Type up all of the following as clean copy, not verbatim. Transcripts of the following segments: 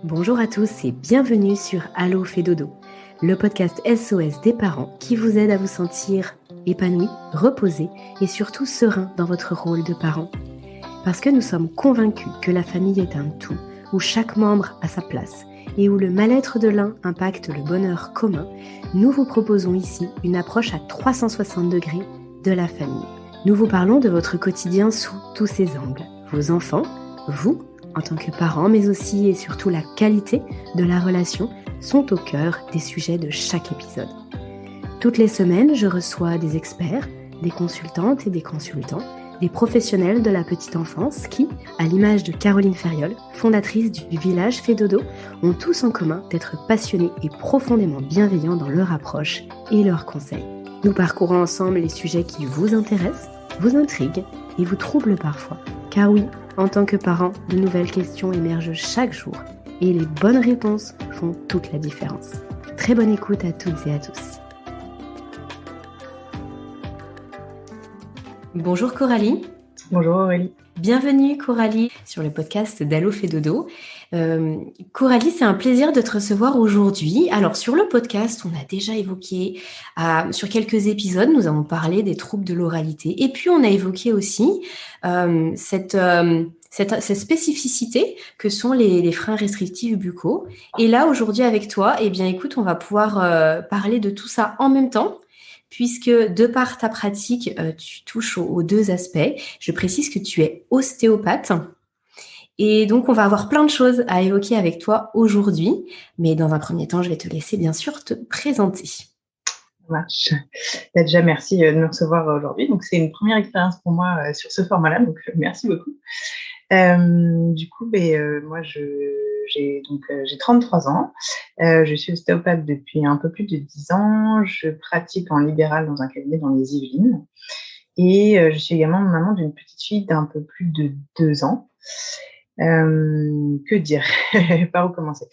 Bonjour à tous et bienvenue sur Allo fait dodo, le podcast SOS des parents qui vous aide à vous sentir épanoui, reposé et surtout serein dans votre rôle de parent. Parce que nous sommes convaincus que la famille est un tout, où chaque membre a sa place et où le mal-être de l'un impacte le bonheur commun, nous vous proposons ici une approche à 360 degrés de la famille. Nous vous parlons de votre quotidien sous tous ses angles. Vos enfants, vous, en tant que parents, mais aussi et surtout la qualité de la relation sont au cœur des sujets de chaque épisode. Toutes les semaines, je reçois des experts, des consultantes et des consultants, des professionnels de la petite enfance qui, à l'image de Caroline Ferriol, fondatrice du village Fait Dodo, ont tous en commun d'être passionnés et profondément bienveillants dans leur approche et leurs conseils. Nous parcourons ensemble les sujets qui vous intéressent, vous intriguent et vous troublent parfois. Car oui, en tant que parent, de nouvelles questions émergent chaque jour et les bonnes réponses font toute la différence. Très bonne écoute à toutes et à tous. Bonjour Coralie. Bonjour Aurélie. Bienvenue Coralie sur le podcast d'Allo fait dodo. Coralie, c'est un plaisir de te recevoir aujourd'hui. Alors sur le podcast, on a déjà évoqué, sur quelques épisodes, nous avons parlé des troubles de l'oralité et puis on a évoqué aussi cette spécificité que sont les freins restrictifs buccaux. Et là, aujourd'hui avec toi, eh bien écoute, on va pouvoir parler de tout ça en même temps. Puisque de par ta pratique, tu touches aux deux aspects. Je précise que tu es ostéopathe. Et donc, on va avoir plein de choses à évoquer avec toi aujourd'hui. Mais dans un premier temps, je vais te laisser bien sûr te présenter. Ça marche. Déjà, merci de me recevoir aujourd'hui. Donc, c'est une première expérience pour moi sur ce format-là. Donc, merci beaucoup. Moi, j'ai 33 ans. Je suis ostéopathe depuis un peu plus de 10 ans. Je pratique en libéral dans un cabinet dans les Yvelines. Et je suis également maman d'une petite fille d'un peu plus de 2 ans. Que dire? Par où commencer?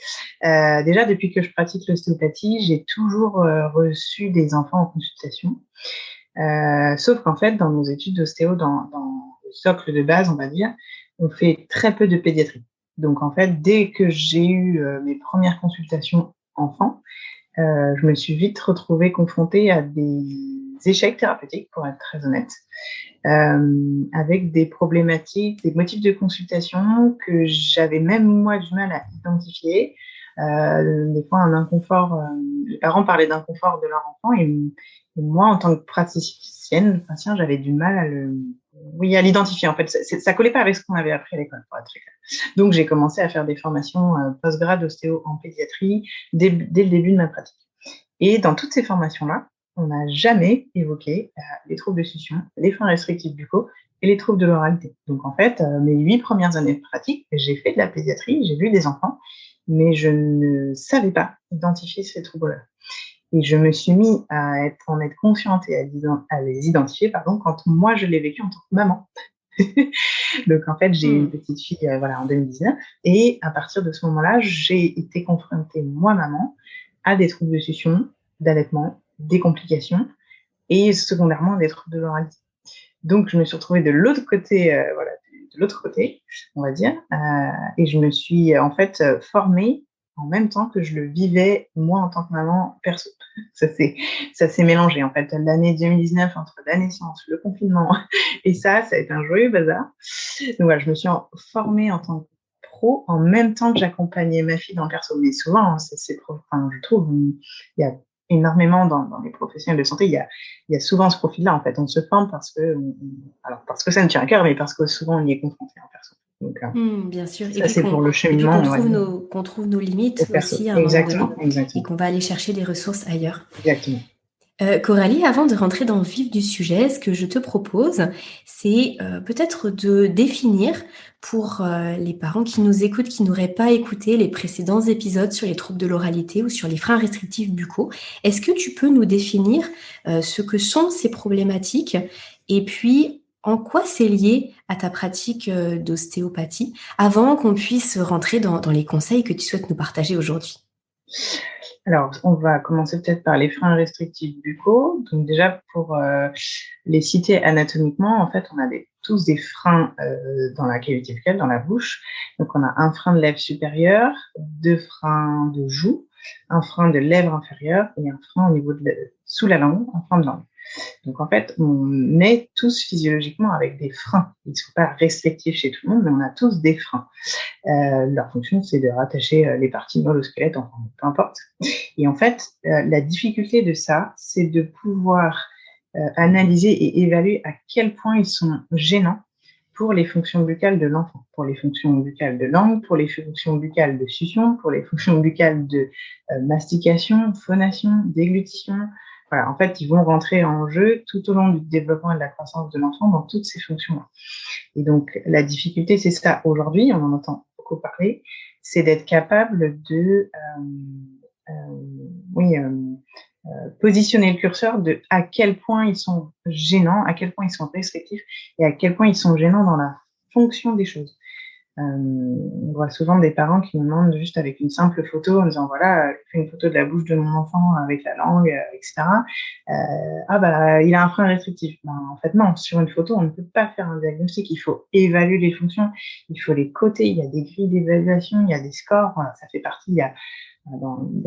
Déjà, depuis que je pratique l'ostéopathie, j'ai toujours reçu des enfants en consultation. Sauf qu'en fait, dans nos études d'ostéo, dans le socle de base, on va dire, on fait très peu de pédiatrie. Donc, en fait, dès que j'ai eu mes premières consultations enfants, je me suis vite retrouvée confrontée à des échecs thérapeutiques, pour être très honnête, avec des problématiques, des motifs de consultation que j'avais même moi du mal à identifier. Des fois, un inconfort, les parents parlaient d'inconfort de leur enfant et moi, en tant que praticienne, j'avais du mal à l'identifier. En fait, ça collait pas avec ce qu'on avait appris à l'école, pour être très clair. Donc, j'ai commencé à faire des formations post-grad ostéo en pédiatrie dès le début de ma pratique. Et dans toutes ces formations-là, on n'a jamais évoqué les troubles de succion, les freins restrictifs buccaux et les troubles de l'oralité. Donc, en fait, mes 8 premières années de pratique, j'ai fait de la pédiatrie, j'ai vu des enfants, mais je ne savais pas identifier ces troubles-là. Et je me suis mis à en être consciente et à les identifier, quand moi, je l'ai vécu en tant que maman. Donc, en fait, j'ai eu une petite fille en 2019. Et à partir de ce moment-là, j'ai été confrontée, moi, maman, à des troubles de succion, d'allaitement, des complications et secondairement des troubles de l'oralité. Donc, je me suis retrouvée de l'autre côté, on va dire, et je me suis en fait formée en même temps que je le vivais, moi, en tant que maman, perso. Ça s'est mélangé, en fait. L'année 2019, entre la naissance, le confinement, et ça a été un joyeux bazar. Donc, voilà, je me suis formée en tant que pro, en même temps que j'accompagnais ma fille dans le perso. Mais souvent, je trouve, il y a énormément dans les professionnels de santé, il y a souvent ce profil-là, en fait. On se forme parce que ça me tient à cœur, mais parce que souvent, on y est confronté en perso. Donc, bien sûr. Ça, c'est pour le cheminement. Qu'on trouve nos limites aussi à un exactement, moment donné. Exactement. Et qu'on va aller chercher des ressources ailleurs. Exactement. Coralie, avant de rentrer dans le vif du sujet, ce que je te propose, c'est peut-être de définir pour les parents qui nous écoutent, qui n'auraient pas écouté les précédents épisodes sur les troubles de l'oralité ou sur les freins restrictifs buccaux. Est-ce que tu peux nous définir ce que sont ces problématiques et puis en quoi c'est lié à ta pratique d'ostéopathie avant qu'on puisse rentrer dans les conseils que tu souhaites nous partager aujourd'hui? Alors, on va commencer peut-être par les freins restrictifs buccaux. Donc déjà, pour les citer anatomiquement, en fait, on a des tous des freins dans la cavité buccale, dans la bouche. Donc, on a un frein de lèvre supérieure, 2 freins de joue, un frein de lèvre inférieure et un frein au niveau sous la langue, un frein de langue. Donc, en fait, on est tous physiologiquement avec des freins. Ils ne sont pas respectifs chez tout le monde, mais on a tous des freins. Leur fonction, c'est de rattacher les parties molles au squelette, enfin, peu importe. Et en fait, la difficulté de ça, c'est de pouvoir analyser et évaluer à quel point ils sont gênants pour les fonctions buccales de l'enfant, pour les fonctions buccales de langue, pour les fonctions buccales de succion, pour les fonctions buccales de mastication, phonation, déglutition. Voilà, en fait, ils vont rentrer en jeu tout au long du développement et de la croissance de l'enfant dans toutes ces fonctions-là. Et donc, la difficulté, c'est ça. Aujourd'hui, on en entend beaucoup parler, c'est d'être capable de positionner le curseur de à quel point ils sont gênants, à quel point ils sont restrictifs et à quel point ils sont gênants dans la fonction des choses. On voit souvent des parents qui nous demandent juste avec une simple photo en disant voilà, fais une photo de la bouche de mon enfant avec la langue, etc. Il a un frein restrictif. En fait non, sur une photo on ne peut pas faire un diagnostic, il faut évaluer les fonctions, il faut les coter, il y a des grilles d'évaluation, il y a des scores, voilà, ça fait partie, il y a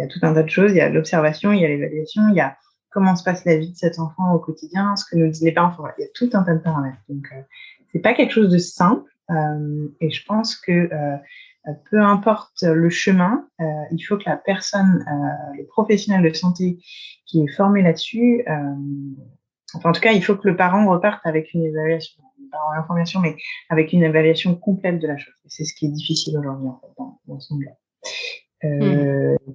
tout un tas de choses, il y a l'observation, il y a l'évaluation, il y a comment se passe la vie de cet enfant au quotidien, ce que nous disent les parents, voilà, il y a tout un tas de paramètres. Donc c'est pas quelque chose de simple. Et je pense que peu importe le chemin, il faut que la personne, le professionnel de santé qui est formé là-dessus, en tout cas, il faut que le parent reparte avec une évaluation, pas en information, mais avec une évaluation complète de la chose. Et c'est ce qui est difficile aujourd'hui en fait, dans ce monde-là.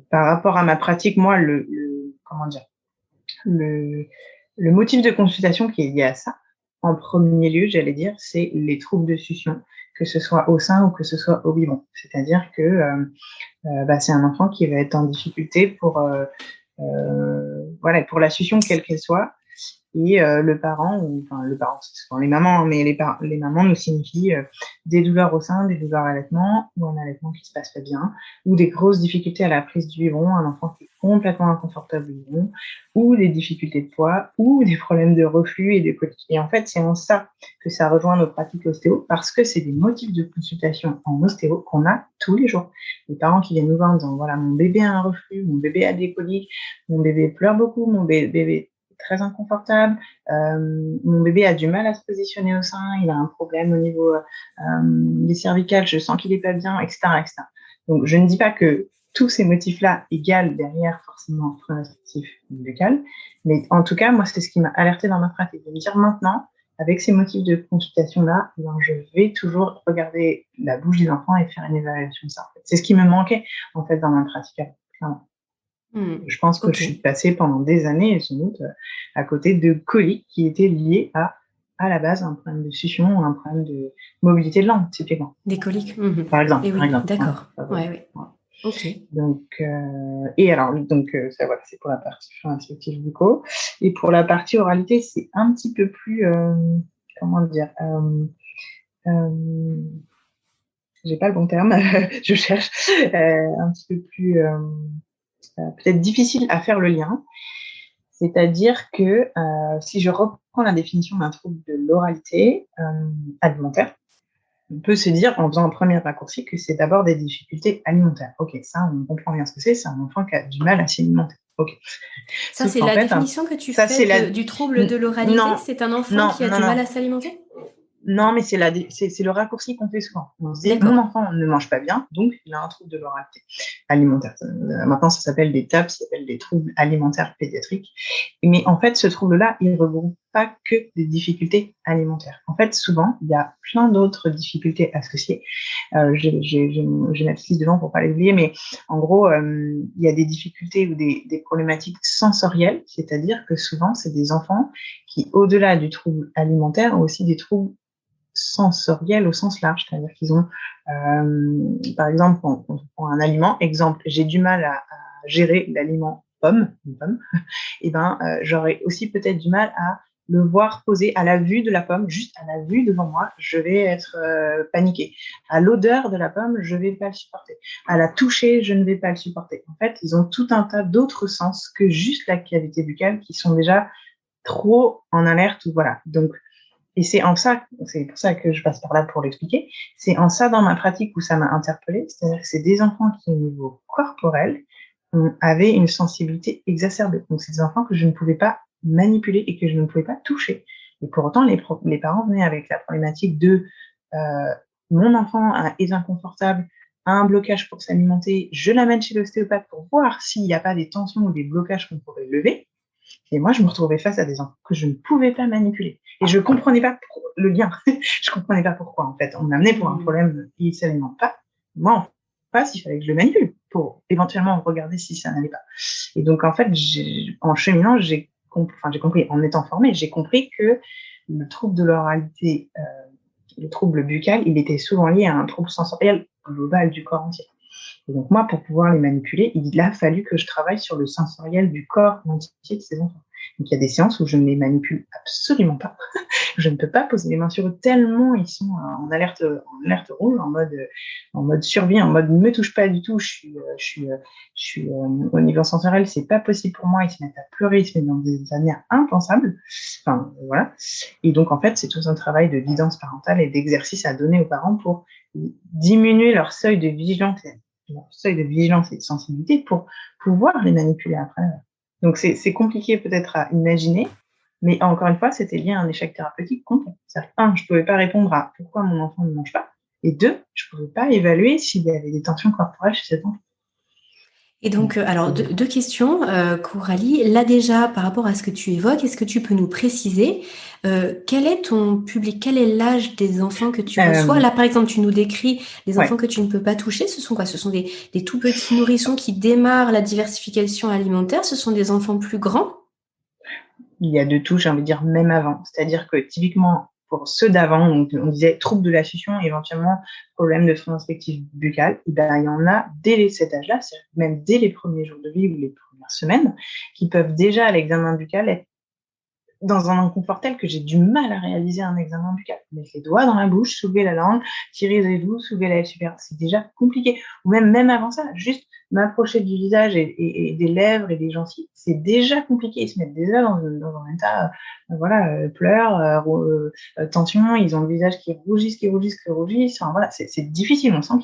Par rapport à ma pratique, moi, le motif de consultation qui est lié à ça, en premier lieu, j'allais dire, c'est les troubles de succion, que ce soit au sein ou que ce soit au biberon. C'est-à-dire que c'est un enfant qui va être en difficulté pour la succion quelle qu'elle soit. Et le parent, c'est souvent les mamans, mais les mamans nous signifient des douleurs au sein, des douleurs à l'allaitement, ou un allaitement qui se passe pas bien, ou des grosses difficultés à la prise du biberon, un enfant qui est complètement inconfortable au biberon, ou des difficultés de poids, ou des problèmes de reflux et de coliques. Et en fait, c'est en ça que ça rejoint nos pratiques ostéo, parce que c'est des motifs de consultation en ostéo qu'on a tous les jours. Les parents qui viennent nous voir en disant, voilà, mon bébé a un reflux, mon bébé a des coliques, mon bébé pleure beaucoup, mon bébé très inconfortable, mon bébé a du mal à se positionner au sein, il a un problème au niveau des cervicales, je sens qu'il n'est pas bien, etc., etc. Donc, je ne dis pas que tous ces motifs-là égalent derrière forcément un frein restrictif buccal, mais en tout cas, moi, c'est ce qui m'a alerté dans ma pratique, de me dire maintenant, avec ces motifs de consultation-là, je vais toujours regarder la bouche des enfants et faire une évaluation de ça. En fait. C'est ce qui me manquait, en fait, dans ma pratique, clairement. Je pense que je suis passée pendant des années, sans doute, à côté de coliques qui étaient liées à la base, un problème de succion ou un problème de mobilité de langue, typiquement. Des coliques Par exemple. Et oui, par exemple. D'accord. Ouais. Ok. Donc, ça, voilà, c'est pour la partie frein restrictif buccaux. Et pour la partie oralité, c'est un petit peu plus, j'ai pas le bon terme, je cherche, un petit peu plus... peut-être difficile à faire le lien. C'est-à-dire que si je reprends la définition d'un trouble de l'oralité alimentaire, on peut se dire, en faisant un premier raccourci, que c'est d'abord des difficultés alimentaires. Ok, ça, on comprend bien ce que c'est un enfant qui a du mal à s'alimenter. Ok. Ça, c'est la définition que tu fais du trouble de l'oralité. C'est un enfant qui a du mal à s'alimenter? Non, mais c'est le raccourci qu'on fait souvent. On se dit, mon enfant ne mange pas bien, donc il a un trouble de l'oralité alimentaire. Maintenant, ça s'appelle des TAP, ça s'appelle des troubles alimentaires pédiatriques. Mais en fait, ce trouble-là, il ne regroupe pas que des difficultés alimentaires. En fait, souvent, il y a plein d'autres difficultés associées. J'ai ma petite liste devant pour ne pas les oublier, mais en gros, il y a des difficultés ou des problématiques sensorielles, c'est-à-dire que souvent, c'est des enfants qui, au-delà du trouble alimentaire, ont aussi des troubles sensoriels au sens large, c'est-à-dire qu'ils ont, par exemple, on prend un aliment, exemple, j'ai du mal à gérer l'aliment pomme, et j'aurais aussi peut-être du mal à le voir posé à la vue de la pomme, juste à la vue devant moi, je vais être paniquée. À l'odeur de la pomme, je ne vais pas le supporter. À la toucher, je ne vais pas le supporter. En fait, ils ont tout un tas d'autres sens que juste la cavité buccale qui sont déjà trop en alerte. Voilà. Donc, Et c'est pour ça que je passe par là pour l'expliquer, c'est en ça dans ma pratique où ça m'a interpellée, c'est-à-dire que c'est des enfants qui, au niveau corporel, avaient une sensibilité exacerbée. Donc, c'est des enfants que je ne pouvais pas manipuler et que je ne pouvais pas toucher. Et pour autant, les parents venaient avec la problématique de mon enfant est inconfortable, a un blocage pour s'alimenter, je l'amène chez l'ostéopathe pour voir s'il n'y a pas des tensions ou des blocages qu'on pourrait lever. Et moi, je me retrouvais face à des enfants que je ne pouvais pas manipuler. Et je ne comprenais pas le lien. Je ne comprenais pas pourquoi, en fait. On m'amenait pour un problème, il ne s'alimente pas. Moi, en face, il fallait que je le manipule pour éventuellement regarder si ça n'allait pas. Et donc, en fait, en cheminant, j'ai compris, en étant formée, j'ai compris que le trouble de l'oralité, le trouble buccal, il était souvent lié à un trouble sensoriel global du corps entier. Et donc moi, pour pouvoir les manipuler, il a fallu que je travaille sur le sensoriel du corps entier de ces enfants. Donc il y a des séances où je ne les manipule absolument pas. Je ne peux pas poser les mains sur eux tellement ils sont en alerte rouge, en mode survie, en mode ne me touche pas du tout. Je suis au niveau sensoriel, c'est pas possible pour moi. Ils se mettent à pleurer, ils se mettent dans des manières impensables. Enfin voilà. Et donc en fait, c'est tout un travail de guidance parentale et d'exercice à donner aux parents pour diminuer leur seuil de vigilance et de sensibilité pour pouvoir les manipuler après. Donc, c'est compliqué peut-être à imaginer, mais encore une fois, c'était lié à un échec thérapeutique complet. C'est-à-dire, je ne pouvais pas répondre à pourquoi mon enfant ne mange pas, et 2, je ne pouvais pas évaluer s'il y avait des tensions corporelles chez cet enfant. Et donc, alors, deux questions, Coralie. Là déjà, par rapport à ce que tu évoques, est-ce que tu peux nous préciser quel est ton public, quel est l'âge des enfants que tu reçois? Là, par exemple, tu nous décris les enfants que tu ne peux pas toucher. Ce sont quoi? Ce sont des tout petits nourrissons qui démarrent la diversification alimentaire. Ce sont des enfants plus grands? Il y a de tout, j'ai envie de dire, même avant. C'est-à-dire que typiquement, pour ceux d'avant, on disait trouble de la succion, éventuellement problème de son inspective buccale, il y en a dès cet âge-là, même dès les premiers jours de vie ou les premières semaines, qui peuvent déjà à l'examen buccal être dans un inconfort tel que j'ai du mal à réaliser un examen buccal. Mettre les doigts dans la bouche, soulever la langue, tirer les doigts, soulever la lèvre supérieure, c'est déjà compliqué. Ou même avant ça, juste m'approcher du visage et des lèvres et des gencives, c'est déjà compliqué. Ils se mettent déjà dans un état, pleurs, tension, ils ont le visage qui rougissent. Enfin, voilà, c'est difficile. On sent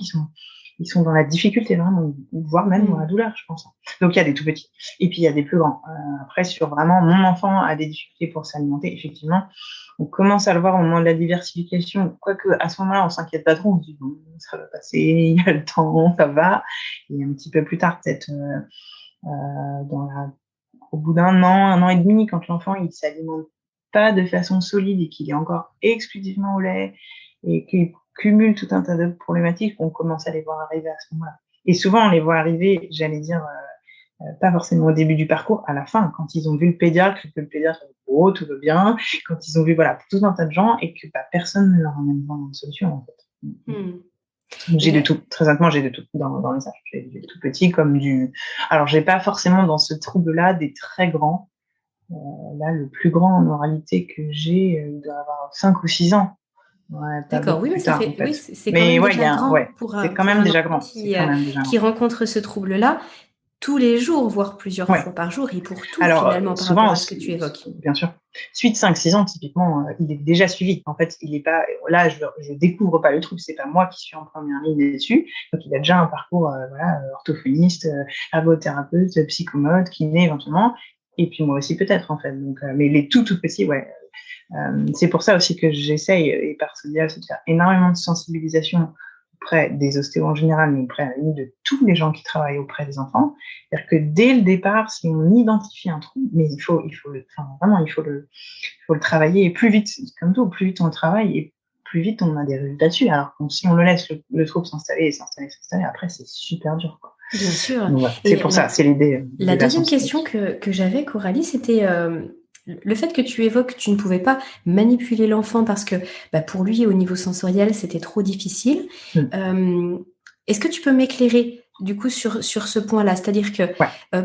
qu'ils sont dans la difficulté vraiment, voire même dans la douleur, je pense. Donc il y a des tout petits, et puis il y a des plus grands. Après, sur vraiment mon enfant a des difficultés pour s'alimenter, effectivement, on commence à le voir au moment de la diversification, quoique à ce moment-là, on s'inquiète pas trop, on se dit bon, ça va passer, il y a le temps, ça va. Et un petit peu plus tard, peut-être au bout d'un an et demi, quand l'enfant il s'alimente pas de façon solide et qu'il est encore exclusivement au lait et qu'il cumule tout un tas de problématiques, on commence à les voir arriver à ce moment-là. Et souvent, on les voit arriver, j'allais dire, pas forcément au début du parcours, à la fin, quand ils ont vu le pédiatre, que le pédiatre dit « oh, tout va bien », quand ils ont vu tout un tas de gens et que personne ne leur amène vraiment une solution, en fait. J'ai de tout, très honnêtement, j'ai de tout dans les âges. J'ai du tout petit comme du... Alors, j'ai pas forcément dans ce trouble-là des très grands. Là, le plus grand en oralité que j'ai, il doit avoir 5 ou 6 ans. Ouais, d'accord, oui, mais ça fait, oui, c'est quand même déjà grand pour c'est quand même déjà grand qui rencontre ce trouble-là tous les jours, voire plusieurs fois par jour, et pour tout finalement par rapport à ce que tu évoques. Bien sûr. Suite 5-6 ans, typiquement, il est déjà suivi. En fait, il est pas là, je découvre pas le truc, c'est pas moi qui suis en première ligne dessus. Donc il a déjà un parcours orthophoniste, ergothérapeute, psychomote, kiné éventuellement, et puis moi aussi peut-être en fait. Donc mais les tout petits, ouais. C'est pour ça aussi que j'essaye, et par ce biais, de faire énormément de sensibilisation auprès des ostéos en général, mais auprès de tous les gens qui travaillent auprès des enfants. C'est-à-dire que dès le départ, si on identifie un trouble, mais il faut le travailler, et plus vite, comme tout, plus vite on le travaille, et plus vite on a des résultats dessus. Alors si on le laisse le trouble s'installer, après c'est super dur, quoi. Bien sûr. Donc, voilà, c'est pour ça, c'est l'idée. La deuxième question que j'avais, Coralie, c'était le fait que tu évoques que tu ne pouvais pas manipuler l'enfant parce que pour lui, au niveau sensoriel, c'était trop difficile. Est-ce que tu peux m'éclairer du coup sur ce point-là? C'est-à-dire que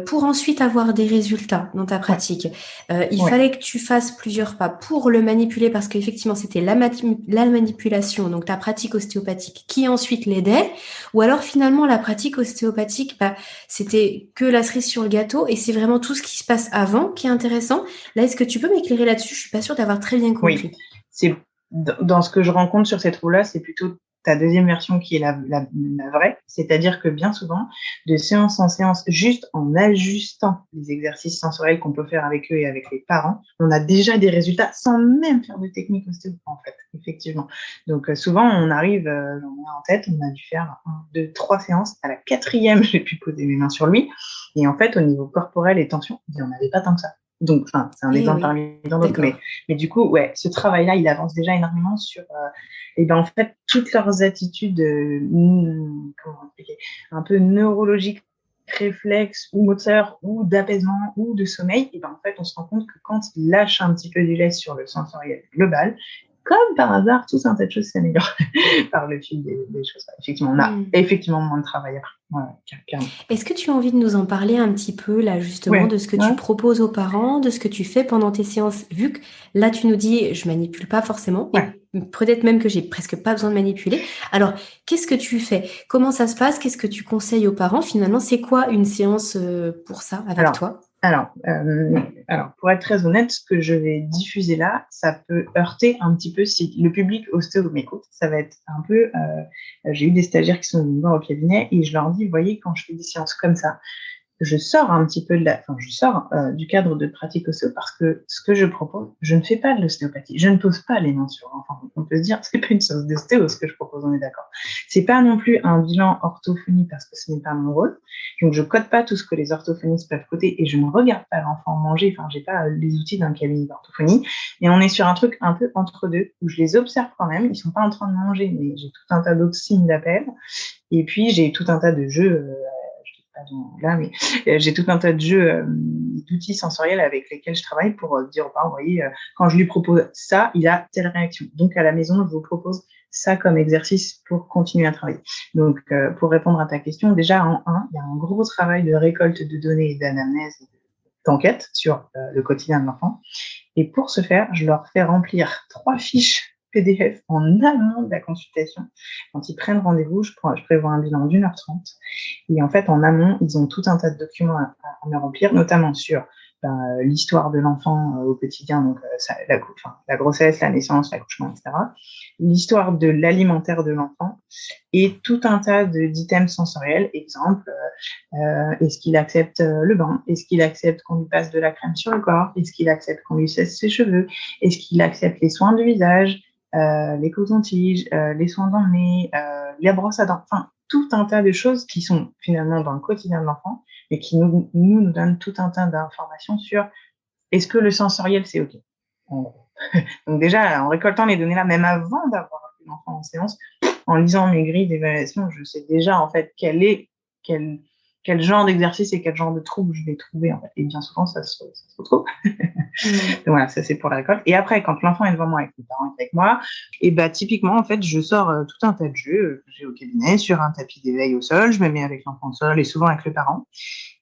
pour ensuite avoir des résultats dans ta pratique, il fallait que tu fasses plusieurs pas pour le manipuler parce qu'effectivement, c'était la manipulation, donc ta pratique ostéopathique qui ensuite l'aidait, ou alors finalement, la pratique ostéopathique, c'était que la cerise sur le gâteau et c'est vraiment tout ce qui se passe avant qui est intéressant. Là, est-ce que tu peux m'éclairer là-dessus? Je suis pas sûre d'avoir très bien compris. Oui. c'est dans ce que je rencontre sur cette roue-là, c'est plutôt ta deuxième version qui est la vraie, c'est-à-dire que bien souvent, de séance en séance, juste en ajustant les exercices sensoriels qu'on peut faire avec eux et avec les parents, on a déjà des résultats sans même faire de technique ostéo, en fait, effectivement. Donc souvent, on arrive, on a en tête, on a dû faire 1, 2, 3 séances. À la 4e, j'ai pu poser mes mains sur lui. Et en fait, au niveau corporel et tension, il n'y en avait pas tant que ça. Donc, c'est un exemple parmi d'autres. Mais du coup, ouais, ce travail-là, il avance déjà énormément sur en fait, toutes leurs attitudes, comment expliquer, un peu neurologiques, réflexes ou moteurs ou d'apaisement ou de sommeil, en fait, on se rend compte que quand ils lâchent un petit peu du lest sur le sensoriel global, comme par hasard, tout un tas de choses s'améliorent par le fil des choses. Effectivement, on a effectivement moins de travail après. Ouais, carrément. Est-ce que tu as envie de nous en parler un petit peu, là, justement, de ce que tu proposes aux parents, de ce que tu fais pendant tes séances, vu que là, tu nous dis, je manipule pas forcément, et peut-être même que j'ai presque pas besoin de manipuler. Alors, qu'est-ce que tu fais? Comment ça se passe? Qu'est-ce que tu conseilles aux parents? Finalement, c'est quoi une séance pour ça avec toi? Alors, pour être très honnête, ce que je vais diffuser là, ça peut heurter un petit peu si le public ostéo m'écoute. Ça va être un peu... j'ai eu des stagiaires qui sont venus voir au cabinet et je leur dis, vous voyez, quand je fais des séances comme ça, je sors un petit peu du cadre de pratique ostéo parce que ce que je propose, je ne fais pas de l'ostéopathie. Je ne pose pas les mains sur l'enfant. On peut se dire, c'est pas une séance d'ostéo ce que je propose, on est d'accord. C'est pas non plus un bilan orthophonie parce que ce n'est pas mon rôle. Donc, je code pas tout ce que les orthophonistes peuvent coder et je ne regarde pas l'enfant manger. Enfin, j'ai pas les outils d'un cabinet d'orthophonie. Et on est sur un truc un peu entre deux où je les observe quand même. Ils sont pas en train de manger, mais j'ai tout un tas d'autres signes d'appel. Et puis, j'ai tout un tas de jeux, j'ai tout un tas de jeux, d'outils sensoriels avec lesquels je travaille pour dire aux parents, vous voyez, quand je lui propose ça, il a telle réaction. Donc, à la maison, je vous propose ça comme exercice pour continuer à travailler. Donc, pour répondre à ta question, déjà, en 1, il y a un gros travail de récolte de données et d'anamnèse, d'enquête sur le quotidien de l'enfant. Et pour ce faire, je leur fais remplir 3 fiches PDF en amont de la consultation. Quand ils prennent rendez-vous, je prévois un bilan d'1h30. Et en fait, en amont, ils ont tout un tas de documents à me remplir, notamment sur l'histoire de l'enfant au quotidien, donc la grossesse, la naissance, l'accouchement, etc. L'histoire de l'alimentaire de l'enfant et tout un tas d'items sensoriels. Exemple, est-ce qu'il accepte le bain? Est-ce qu'il accepte qu'on lui passe de la crème sur le corps? Est-ce qu'il accepte qu'on lui sèche ses cheveux? Est-ce qu'il accepte les soins du visage, les cotons-tiges, les soins dans le nez, la brosse à dents? Enfin, tout un tas de choses qui sont finalement dans le quotidien de l'enfant, mais qui nous donnent tout un tas d'informations sur est-ce que le sensoriel, c'est OK, en gros. Donc déjà, en récoltant les données là, même avant d'avoir l'enfant en séance, en lisant mes grilles d'évaluation, je sais déjà en fait quel genre d'exercice et quel genre de trouble je vais trouver en fait. Et bien souvent, ça se retrouve. Donc voilà, ça c'est pour la récolte. Et après, quand l'enfant est devant moi, avec les parents avec moi, et typiquement en fait, je sors tout un tas de jeux que j'ai au cabinet sur un tapis d'éveil au sol. Je me mets avec l'enfant au sol et souvent avec le parent,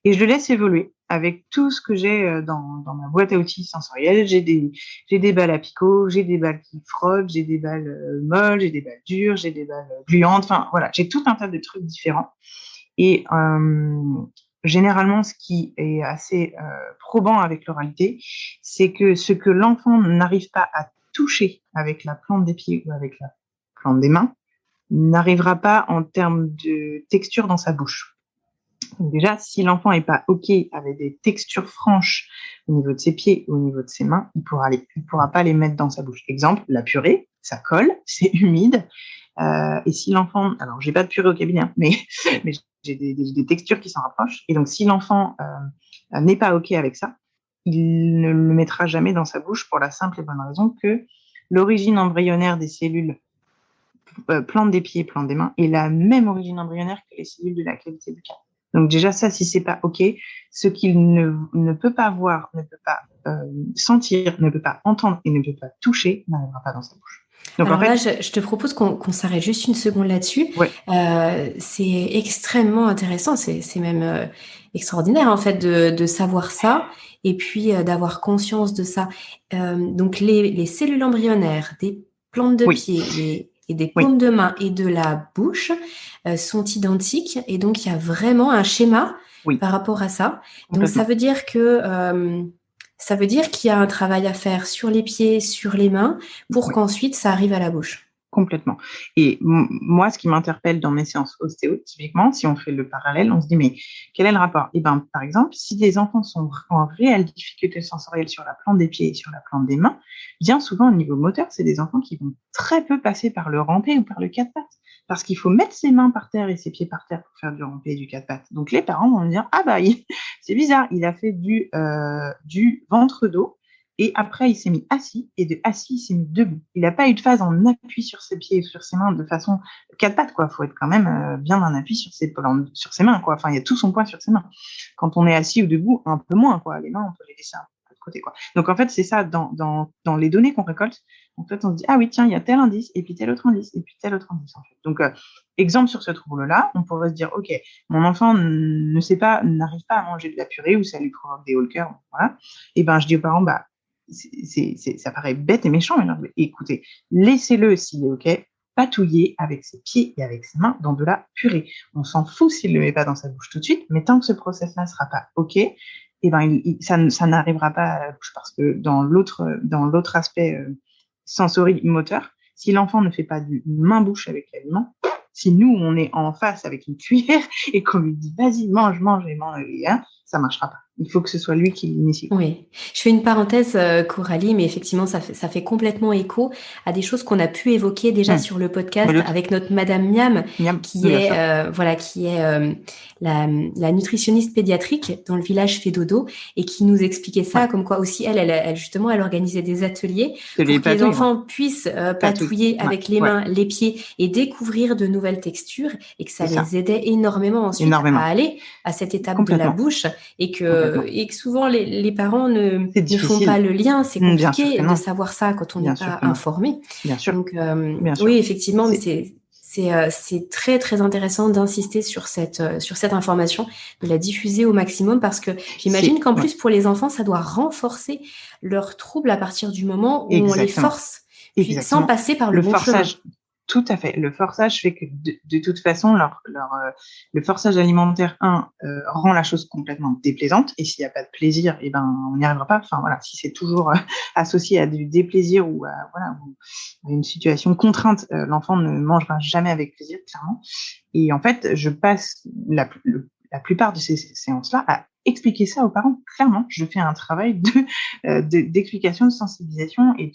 et je le laisse évoluer avec tout ce que j'ai dans ma boîte à outils sensorielle. J'ai des balles à picot, j'ai des balles qui frottent, j'ai des balles molles, j'ai des balles dures, j'ai des balles gluantes. Enfin voilà, j'ai tout un tas de trucs différents. Et généralement, ce qui est assez probant avec l'oralité, c'est que ce que l'enfant n'arrive pas à toucher avec la plante des pieds ou avec la plante des mains n'arrivera pas en termes de texture dans sa bouche. Donc déjà, si l'enfant n'est pas OK avec des textures franches au niveau de ses pieds ou au niveau de ses mains, il pourra pas les mettre dans sa bouche. Exemple, la purée, ça colle, c'est humide. Et si l'enfant, alors j'ai pas de purée au cabinet, mais j'ai des textures qui s'en rapprochent. Et donc, si l'enfant n'est pas OK avec ça, il ne le mettra jamais dans sa bouche pour la simple et bonne raison que l'origine embryonnaire des cellules plante des pieds, plante des mains est la même origine embryonnaire que les cellules de la cavité buccale. Donc déjà, ça, si c'est pas OK, ce qu'il ne peut pas voir, ne peut pas sentir, ne peut pas entendre et ne peut pas toucher n'arrivera pas dans sa bouche. Donc, alors là, je te propose qu'on s'arrête juste une seconde là-dessus. Ouais. C'est extrêmement intéressant, c'est même extraordinaire en fait de savoir ça et puis d'avoir conscience de ça. Donc les cellules embryonnaires des plantes de pied et des paumes de main et de la bouche sont identiques et donc il y a vraiment un schéma par rapport à ça. Donc ça veut dire que Ça veut dire qu'il y a un travail à faire sur les pieds, sur les mains, pour Oui. qu'ensuite ça arrive à la bouche. Complètement. Et moi, ce qui m'interpelle dans mes séances ostéo, typiquement, si on fait le parallèle, on se dit, mais quel est le rapport? Eh ben, par exemple, si des enfants sont en réelle difficulté sensorielle sur la plante des pieds et sur la plante des mains, bien souvent, au niveau moteur, c'est des enfants qui vont très peu passer par le rampé ou par le quatre pattes. Parce qu'il faut mettre ses mains par terre et ses pieds par terre pour faire du rampé et du quatre pattes. Donc, les parents vont me dire, ah bah, c'est bizarre, il a fait du ventre-dos. Et après, il s'est mis assis, et de assis, il s'est mis debout. Il n'a pas eu de phase en appui sur ses pieds et sur ses mains de façon quatre pattes, quoi. Il faut être quand même bien en appui sur ses mains, quoi. Enfin, il y a tout son poids sur ses mains. Quand on est assis ou debout, un peu moins, quoi. Les mains, on peut les laisser un peu de côté, quoi. Donc, en fait, c'est ça, dans les données qu'on récolte, en fait, on se dit, ah oui, tiens, il y a tel indice, et puis tel autre indice, et puis tel autre indice, en fait. Donc, exemple sur ce trouble-là, on pourrait se dire, OK, mon enfant n'arrive pas à manger de la purée, ou ça lui provoque des hauts le cœur, voilà. Et ben, je dis aux parents, bah, ça paraît bête et méchant, mais écoutez, laissez-le s'il est OK, patouiller avec ses pieds et avec ses mains dans de la purée. On s'en fout s'il ne le met pas dans sa bouche tout de suite, mais tant que ce process-là ne sera pas OK, eh ben, ça n'arrivera pas à la bouche, parce que dans l'autre aspect sensorimoteur, si l'enfant ne fait pas du main-bouche avec l'aliment, si nous, on est en face avec une cuillère et qu'on lui dit « vas-y, mange, et mange », ça ne marchera pas. Il faut que ce soit lui qui l'initie. Oui, je fais une parenthèse, Coralie, mais effectivement, ça fait complètement écho à des choses qu'on a pu évoquer déjà sur le podcast avec notre Madame Miam, qui est la nutritionniste pédiatrique dans le village Fédodo, et qui nous expliquait ça, comme quoi aussi elle justement, elle organisait des ateliers pour que les enfants puissent patouiller avec les mains, les pieds, et découvrir de nouvelles textures, et que ça les aidait énormément ensuite à aller à cette étape de la bouche, et que souvent les parents ne font pas le lien. C'est compliqué de savoir ça quand on n'est pas informé. Bien sûr. Donc, oui, effectivement, mais c'est très, très intéressant d'insister sur cette information, de la diffuser au maximum, parce que j'imagine qu'en plus, pour les enfants, ça doit renforcer leurs troubles à partir du moment où on les force, puis sans passer par le bon chemin. Tout à fait. Le forçage fait que de toute façon, le forçage alimentaire, rend la chose complètement déplaisante. Et s'il n'y a pas de plaisir, eh ben, on n'y arrivera pas. Enfin, voilà, si c'est toujours associé à du déplaisir ou à une situation contrainte, l'enfant ne mangera jamais avec plaisir, clairement. Et en fait, je passe la plupart de ces séances-là à expliquer ça aux parents. Clairement, je fais un travail d'explication, de sensibilisation et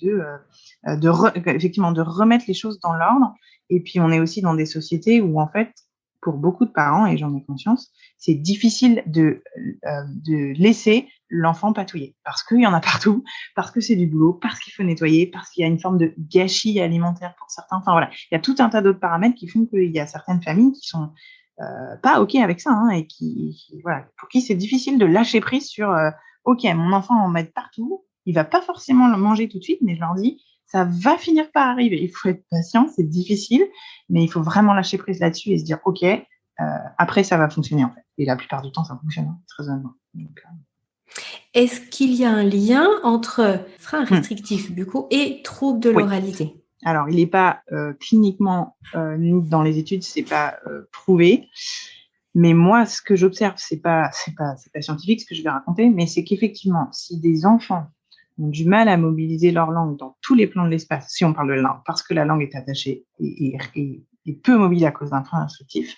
effectivement de remettre les choses dans l'ordre. Et puis, on est aussi dans des sociétés où, en fait, pour beaucoup de parents, et j'en ai conscience, c'est difficile de laisser l'enfant patouiller, parce qu'il y en a partout, parce que c'est du boulot, parce qu'il faut nettoyer, parce qu'il y a une forme de gâchis alimentaire pour certains. Enfin voilà, il y a tout un tas d'autres paramètres qui font qu'il y a certaines familles qui sont pas OK avec ça, et pour qui c'est difficile de lâcher prise sur OK, mon enfant en met partout, il va pas forcément le manger tout de suite, mais je leur dis, ça va finir par arriver. Il faut être patient, c'est difficile, mais il faut vraiment lâcher prise là-dessus et se dire OK, après ça va fonctionner, en fait. Et la plupart du temps, ça fonctionne, très honnêtement. Est-ce qu'il y a un lien entre freins restrictifs buccaux et troubles de l'oralité? Alors, il n'est pas cliniquement, dans les études, c'est pas prouvé. Mais moi, ce que j'observe, c'est pas scientifique ce que je vais raconter, mais c'est qu'effectivement, si des enfants ont du mal à mobiliser leur langue dans tous les plans de l'espace, si on parle de langue, parce que la langue est attachée et peu mobile à cause d'un frein restrictif,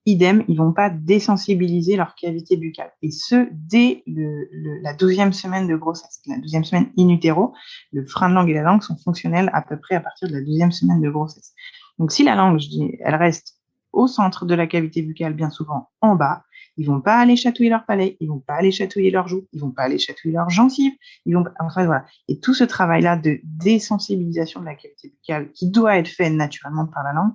idem, ils vont pas désensibiliser leur cavité buccale. Et ce, dès la 12e semaine de grossesse. La 12e semaine in utero, le frein de langue et la langue sont fonctionnels à peu près à partir de la 12e semaine de grossesse. Donc, si la langue, elle reste au centre de la cavité buccale, bien souvent en bas, ils vont pas aller chatouiller leur palais, ils vont pas aller chatouiller leurs joues, ils vont pas aller chatouiller leurs gencives, enfin voilà. Et tout ce travail-là de désensibilisation de la cavité buccale, qui doit être fait naturellement par la langue,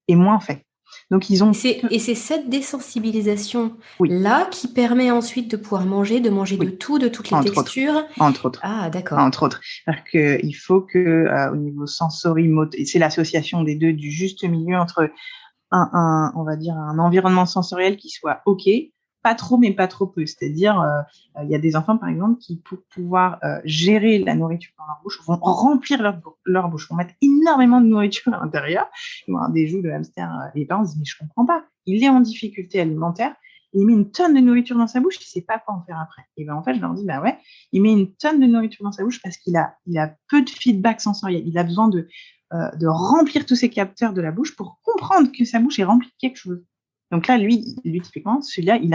est moins fait. Donc, et c'est cette désensibilisation-là qui permet ensuite de pouvoir manger, de tout, de toutes les textures. Entre autres. Ah, d'accord. Entre autres. C'est-à-dire qu'il faut que, au niveau sensorimoteur, et c'est l'association des deux, du juste milieu entre on va dire un environnement sensoriel qui soit OK, pas trop, mais pas trop peu. C'est-à-dire, il y a des enfants, par exemple, qui, pour pouvoir gérer la nourriture dans leur bouche, vont remplir leur bouche, vont mettre énormément de nourriture à l'intérieur, ils vont avoir des joues de hamster, et les parents se disent, mais je comprends pas. Il est en difficulté alimentaire, et il met une tonne de nourriture dans sa bouche, il sait pas quoi en faire après. Et ben en fait, je leur dis, bah ouais, il met une tonne de nourriture dans sa bouche parce qu'il a peu de feedback sensoriel. Il a besoin de remplir tous ses capteurs de la bouche pour comprendre que sa bouche est remplie de quelque chose. Donc là, lui typiquement, celui-là, il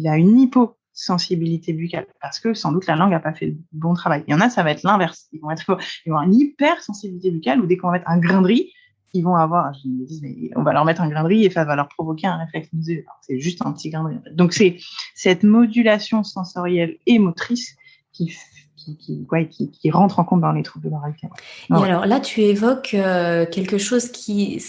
a une hyposensibilité buccale parce que sans doute la langue n'a pas fait le bon travail. Il y en a, ça va être l'inverse. Ils vont avoir une hypersensibilité buccale où dès qu'on va mettre un grain de riz, ils vont avoir, je me dis, mais on va leur mettre un grain de riz et ça va leur provoquer un réflexe naseux. C'est juste un petit grain de riz. Donc c'est cette modulation sensorielle et motrice qui rentre en compte dans les troubles de l'oralité. Et alors là, tu évoques quelque chose qui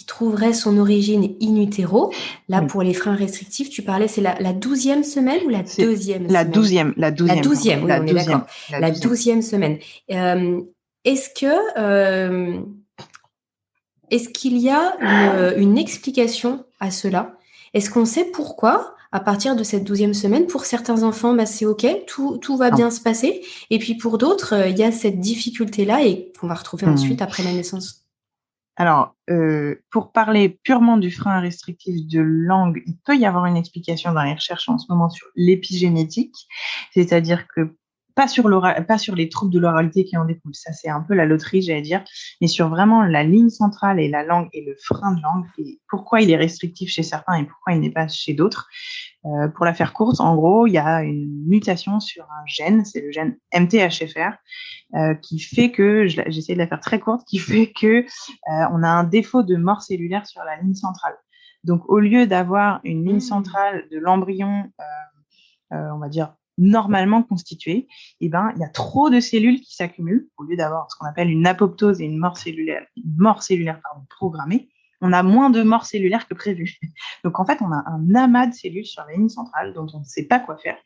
trouverait son origine in utero. Là, pour les freins restrictifs, tu parlais, c'est la 12e semaine ou la deuxième la semaine? La 12e, oui, on est d'accord. La 12e semaine. Est-ce qu'il y a une explication à cela? Est-ce qu'on sait pourquoi, à partir de cette 12e semaine, pour certains enfants, c'est OK, tout va bien se passer, et puis pour d'autres, il y a cette difficulté-là et qu'on va retrouver ensuite après la naissance? Alors, pour parler purement du frein restrictif de langue, il peut y avoir une explication dans les recherches en ce moment sur l'épigénétique, c'est-à-dire que pas sur les troubles de l'oralité qui en découlent, ça c'est un peu la loterie, j'allais dire, mais sur vraiment la ligne centrale et la langue et le frein de langue, et pourquoi il est restrictif chez certains et pourquoi il n'est pas chez d'autres. Pour la faire courte, en gros, il y a une mutation sur un gène, c'est le gène MTHFR, qui fait que, j'essaie de la faire très courte, qui fait que on a un défaut de mort cellulaire sur la ligne centrale. Donc, au lieu d'avoir une ligne centrale de l'embryon, on va dire, normalement constituée, il y a trop de cellules qui s'accumulent. Au lieu d'avoir ce qu'on appelle une apoptose et une mort cellulaire programmée, on a moins de morts cellulaires que prévu. Donc, en fait, on a un amas de cellules sur la ligne centrale dont on ne sait pas quoi faire,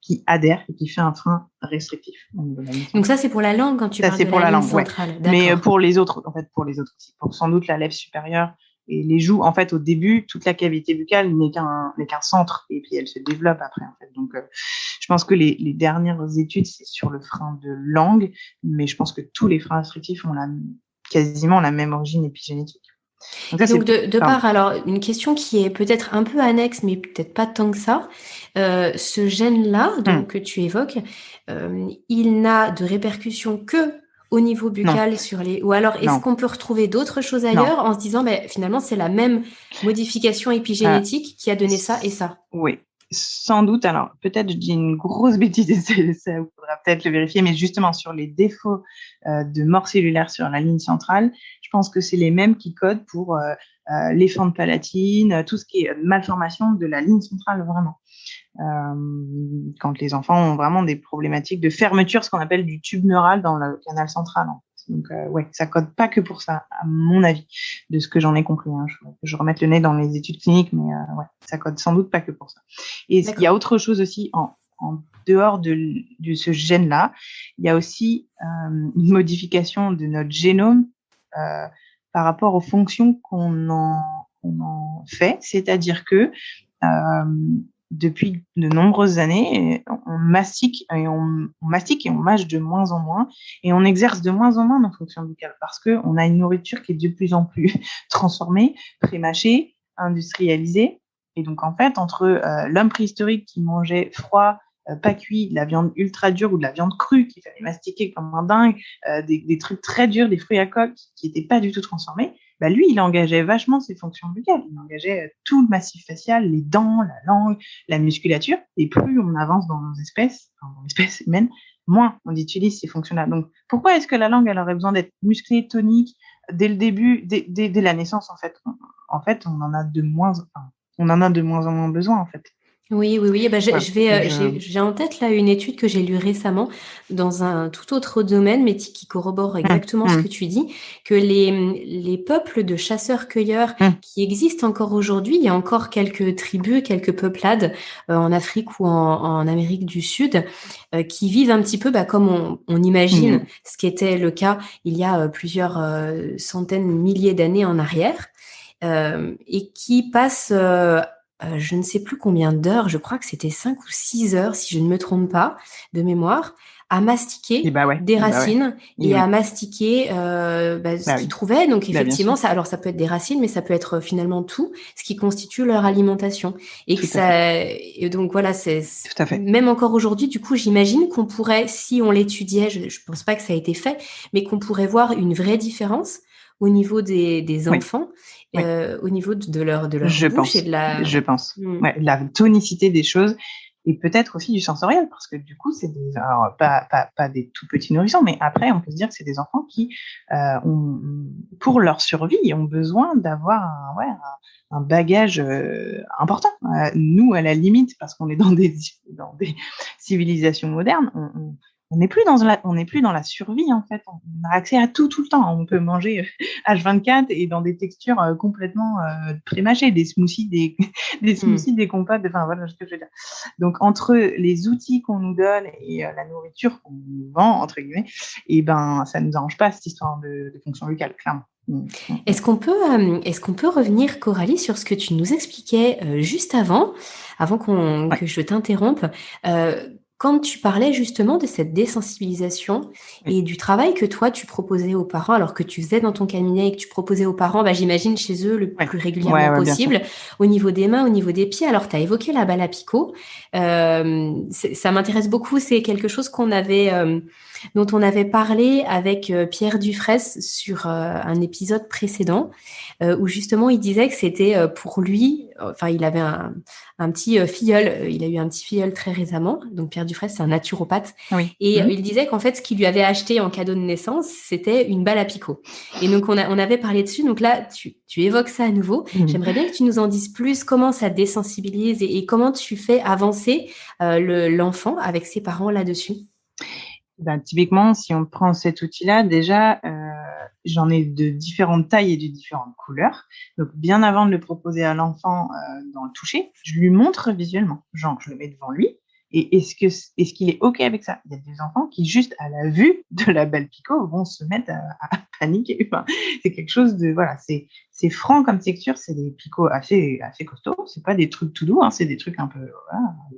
qui adhère et qui fait un frein restrictif. Donc ça, c'est pour la langue quand tu parles de la ligne centrale. Ouais. Mais pour les autres aussi, pour sans doute la lèvre supérieure et les joues, en fait, au début, toute la cavité buccale n'est qu'un centre et puis elle se développe après, en fait. Donc, je pense que les dernières études, c'est sur le frein de langue, mais je pense que tous les freins restrictifs ont quasiment la même origine épigénétique. Donc, de part, alors, une question qui est peut-être un peu annexe, mais peut-être pas tant que ça. Ce gène-là, donc, que tu évoques, il n'a de répercussions que au niveau buccal ou alors est-ce qu'on peut retrouver d'autres choses ailleurs en se disant, finalement, c'est la même modification épigénétique qui a donné ça et ça? Oui. Sans doute, alors peut-être je dis une grosse bêtise, ça faudra peut-être le vérifier, mais justement sur les défauts de mort cellulaire sur la ligne centrale, je pense que c'est les mêmes qui codent pour les fentes palatines, tout ce qui est malformation de la ligne centrale vraiment. Quand les enfants ont vraiment des problématiques de fermeture, ce qu'on appelle du tube neural dans le canal central. Donc, ça code pas que pour ça, à mon avis, de ce que j'en ai compris. Je remette le nez dans les études cliniques, mais ça code sans doute pas que pour ça. Et il y a autre chose aussi en dehors de ce gène-là. Il y a aussi une modification de notre génome par rapport aux fonctions qu'on en fait. C'est-à-dire que depuis de nombreuses années, on mastique et on mâche de moins en moins et on exerce de moins en moins nos fonctions buccales parce que on a une nourriture qui est de plus en plus transformée, pré-mâchée, industrialisée. Et donc, en fait, entre l'homme préhistorique qui mangeait froid, pas cuit, de la viande ultra dure ou de la viande crue qu'il fallait mastiquer comme un dingue, des trucs très durs, des fruits à coque qui n'étaient pas du tout transformés, lui, il engageait vachement ses fonctions buccales. Il engageait tout le massif facial, les dents, la langue, la musculature. Et plus on avance dans l'espèce humaine, moins on utilise ces fonctions-là. Donc, pourquoi est-ce que la langue, elle aurait besoin d'être musclée, tonique, dès le début, dès la naissance, en fait? En fait, on en a de moins en moins besoin, en fait. Oui. J'ai en tête là une étude que j'ai lue récemment dans un tout autre domaine, mais qui corrobore exactement ce que tu dis, que les peuples de chasseurs-cueilleurs qui existent encore aujourd'hui, il y a encore quelques tribus, quelques peuplades en Afrique ou en Amérique du Sud qui vivent un petit peu comme on imagine ce qui était le cas il y a plusieurs centaines, milliers d'années en arrière, et qui passent je ne sais plus combien d'heures, je crois que c'était 5 ou 6 heures, si je ne me trompe pas, de mémoire, à mastiquer des racines et à mastiquer ce qu'ils trouvaient. Donc effectivement, ça peut être des racines, mais ça peut être finalement tout ce qui constitue leur alimentation. Et donc voilà, c'est même encore aujourd'hui, du coup, j'imagine qu'on pourrait, si on l'étudiait, je pense pas que ça a été fait, mais qu'on pourrait voir une vraie différence au niveau des enfants, au niveau de leur bouche et de la... Je pense. La tonicité des choses. Et peut-être aussi du sensoriel, parce que du coup, c'est alors, pas des tout petits nourrissons, mais après, on peut se dire que c'est des enfants qui, pour leur survie, ont besoin d'avoir un bagage important. Nous, à la limite, parce qu'on est dans des civilisations modernes, on n'est plus dans la survie, en fait. On a accès à tout le temps. On peut manger H24 et dans des textures complètement prémâchées, des smoothies, des smoothies, des compotes, enfin voilà ce que je veux dire. Donc entre les outils qu'on nous donne et la nourriture qu'on nous vend, entre guillemets, et ça nous arrange pas cette histoire de fonction locale, clairement. Est-ce qu'on peut revenir, Coralie, sur ce que tu nous expliquais juste avant que je t'interrompe, quand tu parlais justement de cette désensibilisation et du travail que toi, tu proposais aux parents, alors que tu faisais dans ton cabinet et que tu proposais aux parents, j'imagine chez eux le plus régulièrement possible, au niveau des mains, au niveau des pieds. Alors, tu as évoqué la balle à picot. Ça m'intéresse beaucoup. C'est quelque chose dont on avait parlé avec Pierre Dufraisse sur un épisode précédent, où justement, il disait que c'était pour lui, il avait un petit filleul, il a eu un petit filleul très récemment, donc Pierre Dufraisse, c'est un naturopathe, et il disait qu'en fait, ce qu'il lui avait acheté en cadeau de naissance, c'était une balle à picot. Et donc, on avait parlé dessus, donc là, tu évoques ça à nouveau. J'aimerais bien que tu nous en dises plus, comment ça désensibilise et comment tu fais avancer l'enfant avec ses parents là-dessus. Typiquement, si on prend cet outil-là, déjà, j'en ai de différentes tailles et de différentes couleurs. Donc, bien avant de le proposer à l'enfant dans le toucher, je lui montre visuellement. Genre, je le mets devant lui. Et est-ce qu'il est OK avec ça? Il y a des enfants qui, juste à la vue de la balle picot, vont se mettre à paniquer. Enfin, c'est quelque chose de... Voilà, c'est franc comme texture. C'est des picots assez costauds. C'est pas des trucs tout doux. C'est des trucs un peu...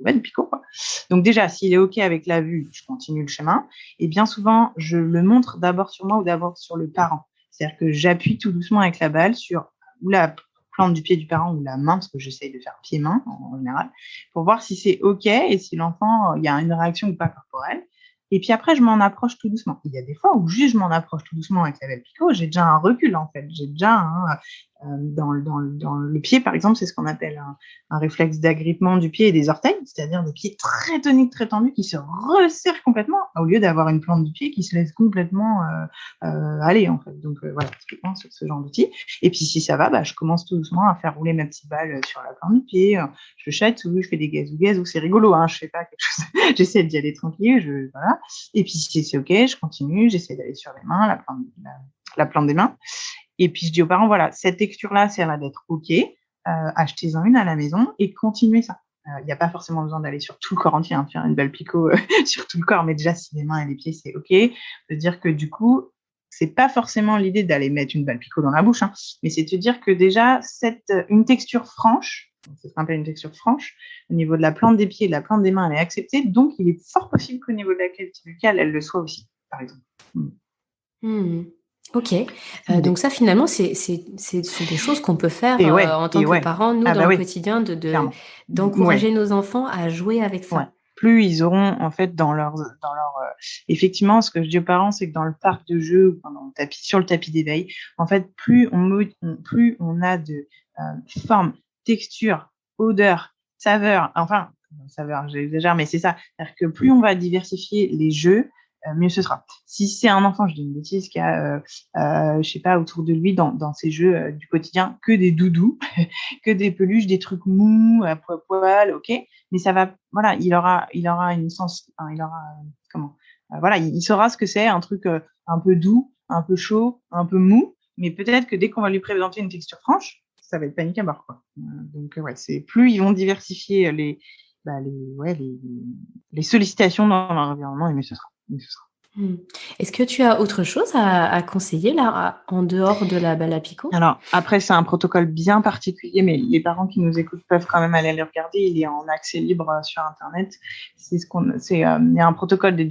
Voilà, des picots, quoi. Donc déjà, s'il est OK avec la vue, je continue le chemin. Et bien souvent, je le montre d'abord sur moi ou d'abord sur le parent. C'est-à-dire que j'appuie tout doucement avec la balle sur ou la plante du pied du parent ou la main, parce que j'essaye de faire pied-main en général, pour voir si c'est OK et si l'enfant, il y a une réaction ou pas corporelle. Et puis après, je m'en approche tout doucement. Il y a des fois où juste je m'en approche tout doucement avec la balle picot, j'ai déjà un recul en fait. J'ai déjà dans le pied, par exemple, c'est ce qu'on appelle un réflexe d'agrippement du pied et des orteils, c'est-à-dire des pieds très toniques, très tendus, qui se resserrent complètement, au lieu d'avoir une plante du pied qui se laisse complètement aller, en fait. Donc voilà, typiquement sur ce genre d'outil. Et puis si ça va, je commence tout doucement à faire rouler ma petite balle sur la plante du pied, je chatouille, je fais des gazou, c'est rigolo, je fais pas quelque chose, j'essaie d'y aller tranquille, voilà. Et puis si c'est OK, je continue, j'essaie d'aller sur les mains, la plante des mains. Et puis, je dis aux parents, voilà, cette texture-là, ça a l'air d'être OK. Achetez-en une à la maison et continuez ça. Il n'y a pas forcément besoin d'aller sur tout le corps entier, de faire une balle picot sur tout le corps, mais déjà, si les mains et les pieds, c'est OK. De dire que du coup, c'est pas forcément l'idée d'aller mettre une balle picot dans la bouche, mais c'est de te dire que déjà, une texture franche, c'est ce qu'on appelle une texture franche, au niveau de la plante des pieds et de la plante des mains, elle est acceptée. Donc, il est fort possible qu'au niveau de la cavité buccale, elle le soit aussi, par exemple. OK. Donc ça, finalement, ce sont des choses qu'on peut faire en tant que parents, nous, dans le quotidien, d'encourager nos enfants à jouer avec ça. Ouais. Plus ils auront, en fait, effectivement, ce que je dis aux parents, c'est que dans le parc de jeux, sur le tapis d'éveil, en fait, plus on a de forme, texture, odeur, saveur, saveur, j'exagère, mais c'est ça. C'est-à-dire que plus on va diversifier les jeux, mieux ce sera. Si c'est un enfant, je dis une bêtise, qui a, je sais pas, autour de lui, dans ses jeux du quotidien, que des doudous, que des peluches, des trucs mous, à poil, OK, mais ça va, voilà, il aura voilà, il saura ce que c'est, un truc un peu doux, un peu chaud, un peu mou, mais peut-être que dès qu'on va lui présenter une texture franche, ça va être panique à bord, quoi. Donc, c'est plus ils vont diversifier les sollicitations dans l'environnement, et mieux ce sera. Mmh. Est-ce que tu as autre chose à conseiller là, en dehors de la balle à picot? Alors après, c'est un protocole bien particulier, mais les parents qui nous écoutent peuvent quand même aller le regarder. Il est en accès libre sur Internet. Il y a un protocole de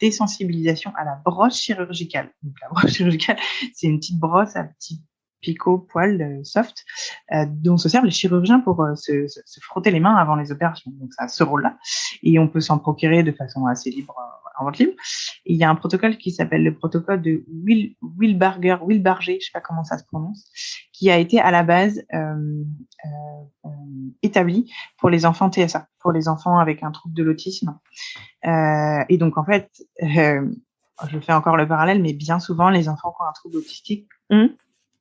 désensibilisation à la brosse chirurgicale. Donc la brosse chirurgicale, c'est une petite brosse à petits picots, poils soft, dont se servent les chirurgiens pour se frotter les mains avant les opérations. Donc ça a ce rôle-là. Et on peut s'en procurer de façon assez libre, en vente libre. Et il y a un protocole qui s'appelle le protocole de Wilbarger, je sais pas comment ça se prononce, qui a été à la base établi pour les enfants TSA, pour les enfants avec un trouble de l'autisme. Et donc en fait, je fais encore le parallèle, mais bien souvent les enfants qui ont un trouble autistique ont,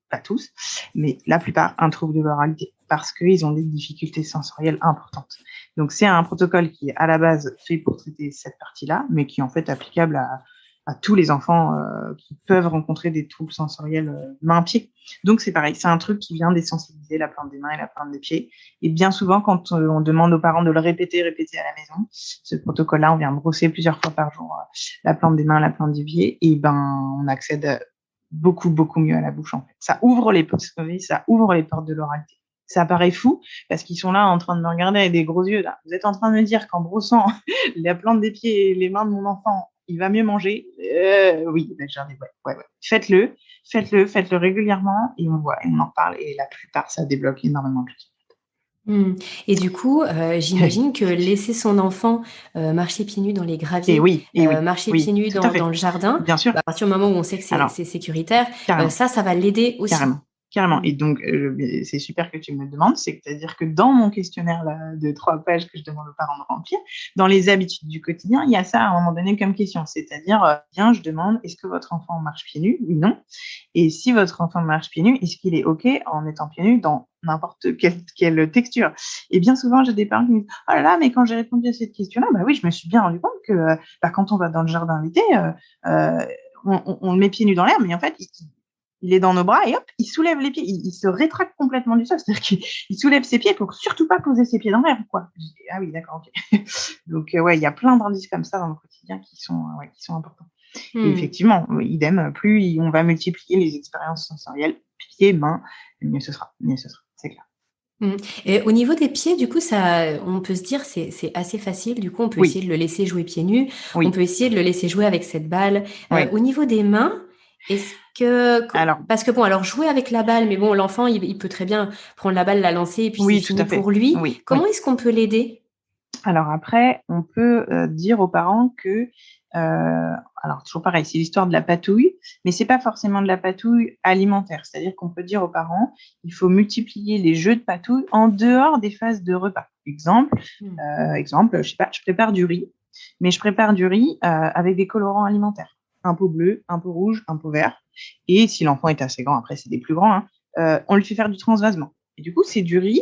pas tous, mais la plupart, un trouble de l'oralité parce qu'ils ont des difficultés sensorielles importantes. Donc, c'est un protocole qui est à la base fait pour traiter cette partie-là, mais qui est en fait applicable à tous les enfants qui peuvent rencontrer des troubles sensoriels mains-pieds. Donc, c'est pareil, c'est un truc qui vient désensibiliser la plante des mains et la plante des pieds. Et bien souvent, quand on demande aux parents de le répéter à la maison, ce protocole-là, on vient brosser plusieurs fois par jour la plante des mains, la plante des pieds, et on accède beaucoup mieux à la bouche en fait. Ça ouvre les portes de l'oralité. Ça paraît fou parce qu'ils sont là en train de me regarder avec des gros yeux là. Vous êtes en train de me dire qu'en brossant la plante des pieds et les mains de mon enfant, il va mieux manger. Oui, ben, j'en ai, ouais. Faites-le régulièrement et on voit et on en parle et la plupart ça débloque énormément de choses. Et du coup, j'imagine que laisser son enfant marcher pieds nus dans les graviers, marcher pieds nus dans le jardin, bien sûr. À partir du moment où on sait que c'est sécuritaire, ça va l'aider aussi. Carrément. Et donc, c'est super que tu me le demandes. C'est-à-dire que dans mon questionnaire là, de 3 pages que je demande aux parents de remplir, dans les habitudes du quotidien, il y a ça à un moment donné comme question. C'est-à-dire, je demande, est-ce que votre enfant marche pieds nus? Oui, non. Et si votre enfant marche pieds nus, est-ce qu'il est OK en étant pieds nus dans n'importe quelle texture? Et bien souvent, j'ai des parents qui me disent, oh là là, mais quand j'ai répondu à cette question-là, bah oui, je me suis bien rendu compte que quand on va dans le jardin l'été, on le met pieds nus dans l'herbe, mais en fait, il est dans nos bras et hop, il soulève les pieds, il se rétracte complètement du sol, c'est-à-dire qu'il soulève ses pieds pour surtout pas poser ses pieds dans l'herbe, quoi. Ah oui, d'accord, ok. Donc il y a plein d'indices comme ça dans le quotidien qui sont importants. Et effectivement, idem, plus on va multiplier les expériences sensorielles, pieds, mains, mieux ce sera, c'est clair. Et au niveau des pieds, du coup, on peut se dire c'est assez facile. Du coup, on peut essayer de le laisser jouer pieds nus. On peut essayer de le laisser jouer avec cette balle. Au niveau des mains, est-ce que parce que alors jouer avec la balle, mais bon, l'enfant il peut très bien prendre la balle, la lancer et puis c'est fini pour lui. Comment est-ce qu'on peut l'aider? Alors après, on peut dire aux parents que alors toujours pareil, c'est l'histoire de la patouille, mais c'est pas forcément de la patouille alimentaire. C'est-à-dire qu'on peut dire aux parents, il faut multiplier les jeux de patouille en dehors des phases de repas. Exemple, je sais pas, je prépare du riz, mais je prépare du riz avec des colorants alimentaires. Un pot bleu, un pot rouge, un pot vert. Et si l'enfant est assez grand, après c'est des plus grands, on lui fait faire du transvasement. Et du coup, c'est du riz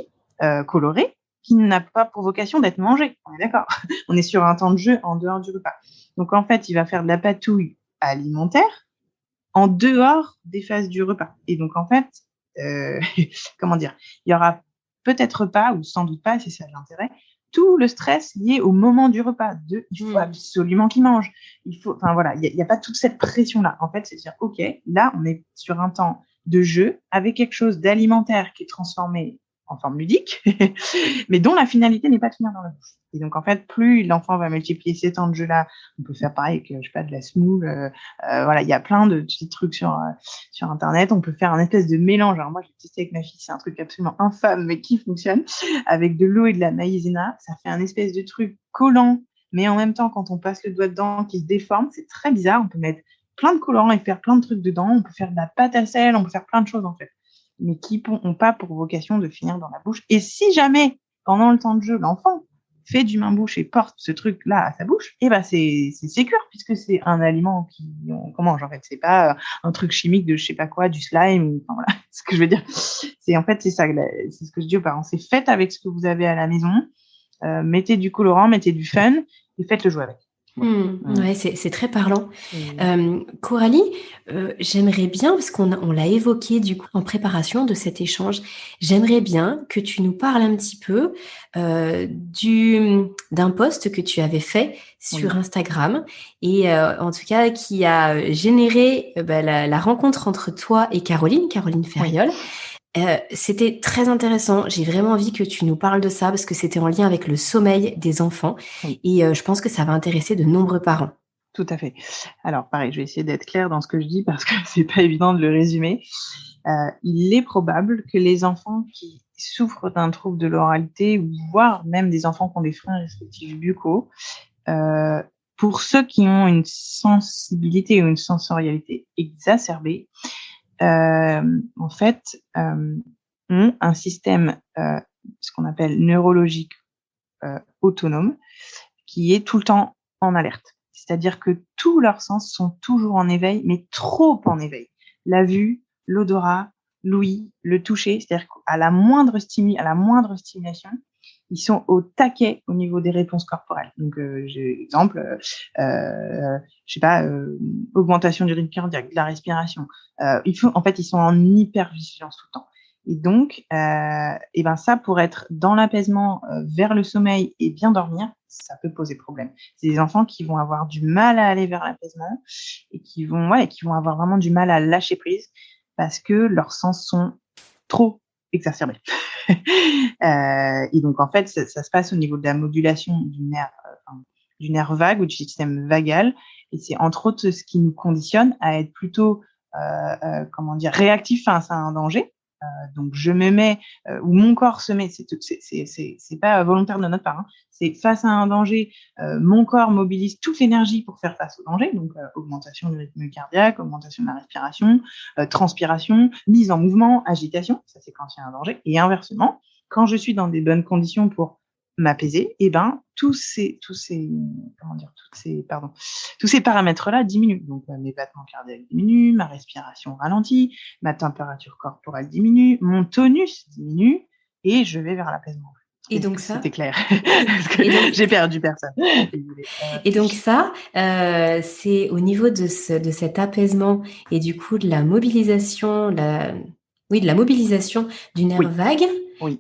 coloré qui n'a pas pour vocation d'être mangé. On est d'accord. On est sur un temps de jeu en dehors du repas. Donc, en fait, il va faire de la patouille alimentaire en dehors des phases du repas. Et donc, en fait, comment dire, il y aura peut-être pas, ou sans doute pas, c'est ça l'intérêt, tout le stress lié au moment du repas. Il faut absolument qu'il mange. Enfin voilà, il n'y a pas toute cette pression-là. En fait, c'est de dire, OK, là, on est sur un temps de jeu avec quelque chose d'alimentaire qui est transformé en forme ludique, mais dont la finalité n'est pas de finir dans la bouche. Et donc, en fait, plus l'enfant va multiplier ces temps de jeu-là, on peut faire pareil avec, je sais pas, de la semoule. Voilà, il y a plein de petits trucs sur Internet. On peut faire un espèce de mélange. Alors moi, j'ai testé avec ma fille, c'est un truc absolument infâme, mais qui fonctionne. Avec de l'eau et de la maïzena, ça fait un espèce de truc collant, mais en même temps, quand on passe le doigt dedans, qui se déforme, c'est très bizarre. On peut mettre plein de colorants et faire plein de trucs dedans. On peut faire de la pâte à sel, on peut faire plein de choses, en fait, mais qui n'ont pas pour vocation de finir dans la bouche. Et si jamais, pendant le temps de jeu, l'enfant fait du main-bouche et porte ce truc-là à sa bouche, et ben c'est sécure, puisque c'est un aliment qu'on mange, en fait. C'est pas un truc chimique de je sais pas quoi, du slime, enfin voilà, ce que je veux dire. En fait, c'est ça, c'est ce que je dis aux parents. C'est faites avec ce que vous avez à la maison, mettez du colorant, mettez du fun, et faites-le jouer avec. Ouais, c'est très parlant. Coralie, j'aimerais bien, parce qu'on l'a évoqué du coup en préparation de cet échange, j'aimerais bien que tu nous parles un petit peu d'un post que tu avais fait sur Instagram et en tout cas qui a généré la rencontre entre toi et Caroline Ferriol. C'était très intéressant. J'ai vraiment envie que tu nous parles de ça parce que c'était en lien avec le sommeil des enfants et je pense que ça va intéresser de nombreux parents. Tout à fait. Alors, pareil, je vais essayer d'être claire dans ce que je dis parce que c'est pas évident de le résumer. Il est probable que les enfants qui souffrent d'un trouble de l'oralité, voire même des enfants qui ont des freins restrictifs buccaux, pour ceux qui ont une sensibilité ou une sensorialité exacerbée, en fait, ont un système, ce qu'on appelle neurologique autonome, qui est tout le temps en alerte. C'est-à-dire que tous leurs sens sont toujours en éveil, mais trop en éveil. La vue, l'odorat, l'ouïe, le toucher, c'est-à-dire qu'à la moindre stimulation, ils sont au taquet au niveau des réponses corporelles. Donc, j'ai exemple, augmentation du rythme cardiaque, de la respiration. En fait, ils sont en hypervigilance tout le temps. Et donc, ça, pour être dans l'apaisement vers le sommeil et bien dormir, ça peut poser problème. C'est des enfants qui vont avoir du mal à aller vers l'apaisement et qui vont avoir vraiment du mal à lâcher prise parce que leurs sens sont trop exacerbés. Et donc, en fait, ça se passe au niveau de la modulation du nerf vague ou du système vagal. Et c'est entre autres ce qui nous conditionne à être plutôt, réactif face à un danger. Donc je me mets où mon corps se met, c'est pas volontaire de notre part, hein. C'est face à un danger, mon corps mobilise toute l'énergie pour faire face au danger, donc augmentation du rythme cardiaque, augmentation de la respiration, transpiration, mise en mouvement, agitation, ça c'est quand il y a un danger. Et inversement, quand je suis dans des bonnes conditions pour m'apaiser, et tous ces paramètres-là diminuent. Donc mes battements cardiaques diminuent, ma respiration ralentit, ma température corporelle diminue, mon tonus diminue, et je vais vers l'apaisement. Et donc ça, c'était clair. Parce que j'ai perdu personne. Et donc ça, c'est au niveau de cet apaisement et du coup de la mobilisation, de la mobilisation du nerf vague. Oui.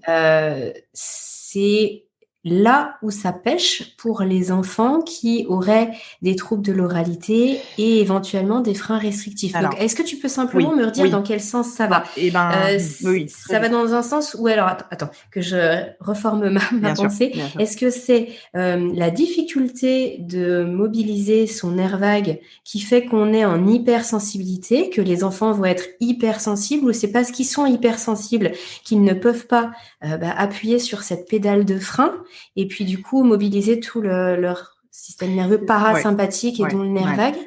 C'est là où ça pêche pour les enfants qui auraient des troubles de l'oralité et éventuellement des freins restrictifs. Alors, donc, est-ce que tu peux simplement me redire dans quel sens ça va? Ça va dans un sens où, alors attends, que je reforme ma pensée. Bien sûr. Est-ce que c'est la difficulté de mobiliser son nerf vague qui fait qu'on est en hypersensibilité, que les enfants vont être hypersensibles, ou c'est parce qu'ils sont hypersensibles qu'ils ne peuvent pas appuyer sur cette pédale de frein et puis du coup mobiliser tout leur système nerveux parasympathique et dont le nerf vague?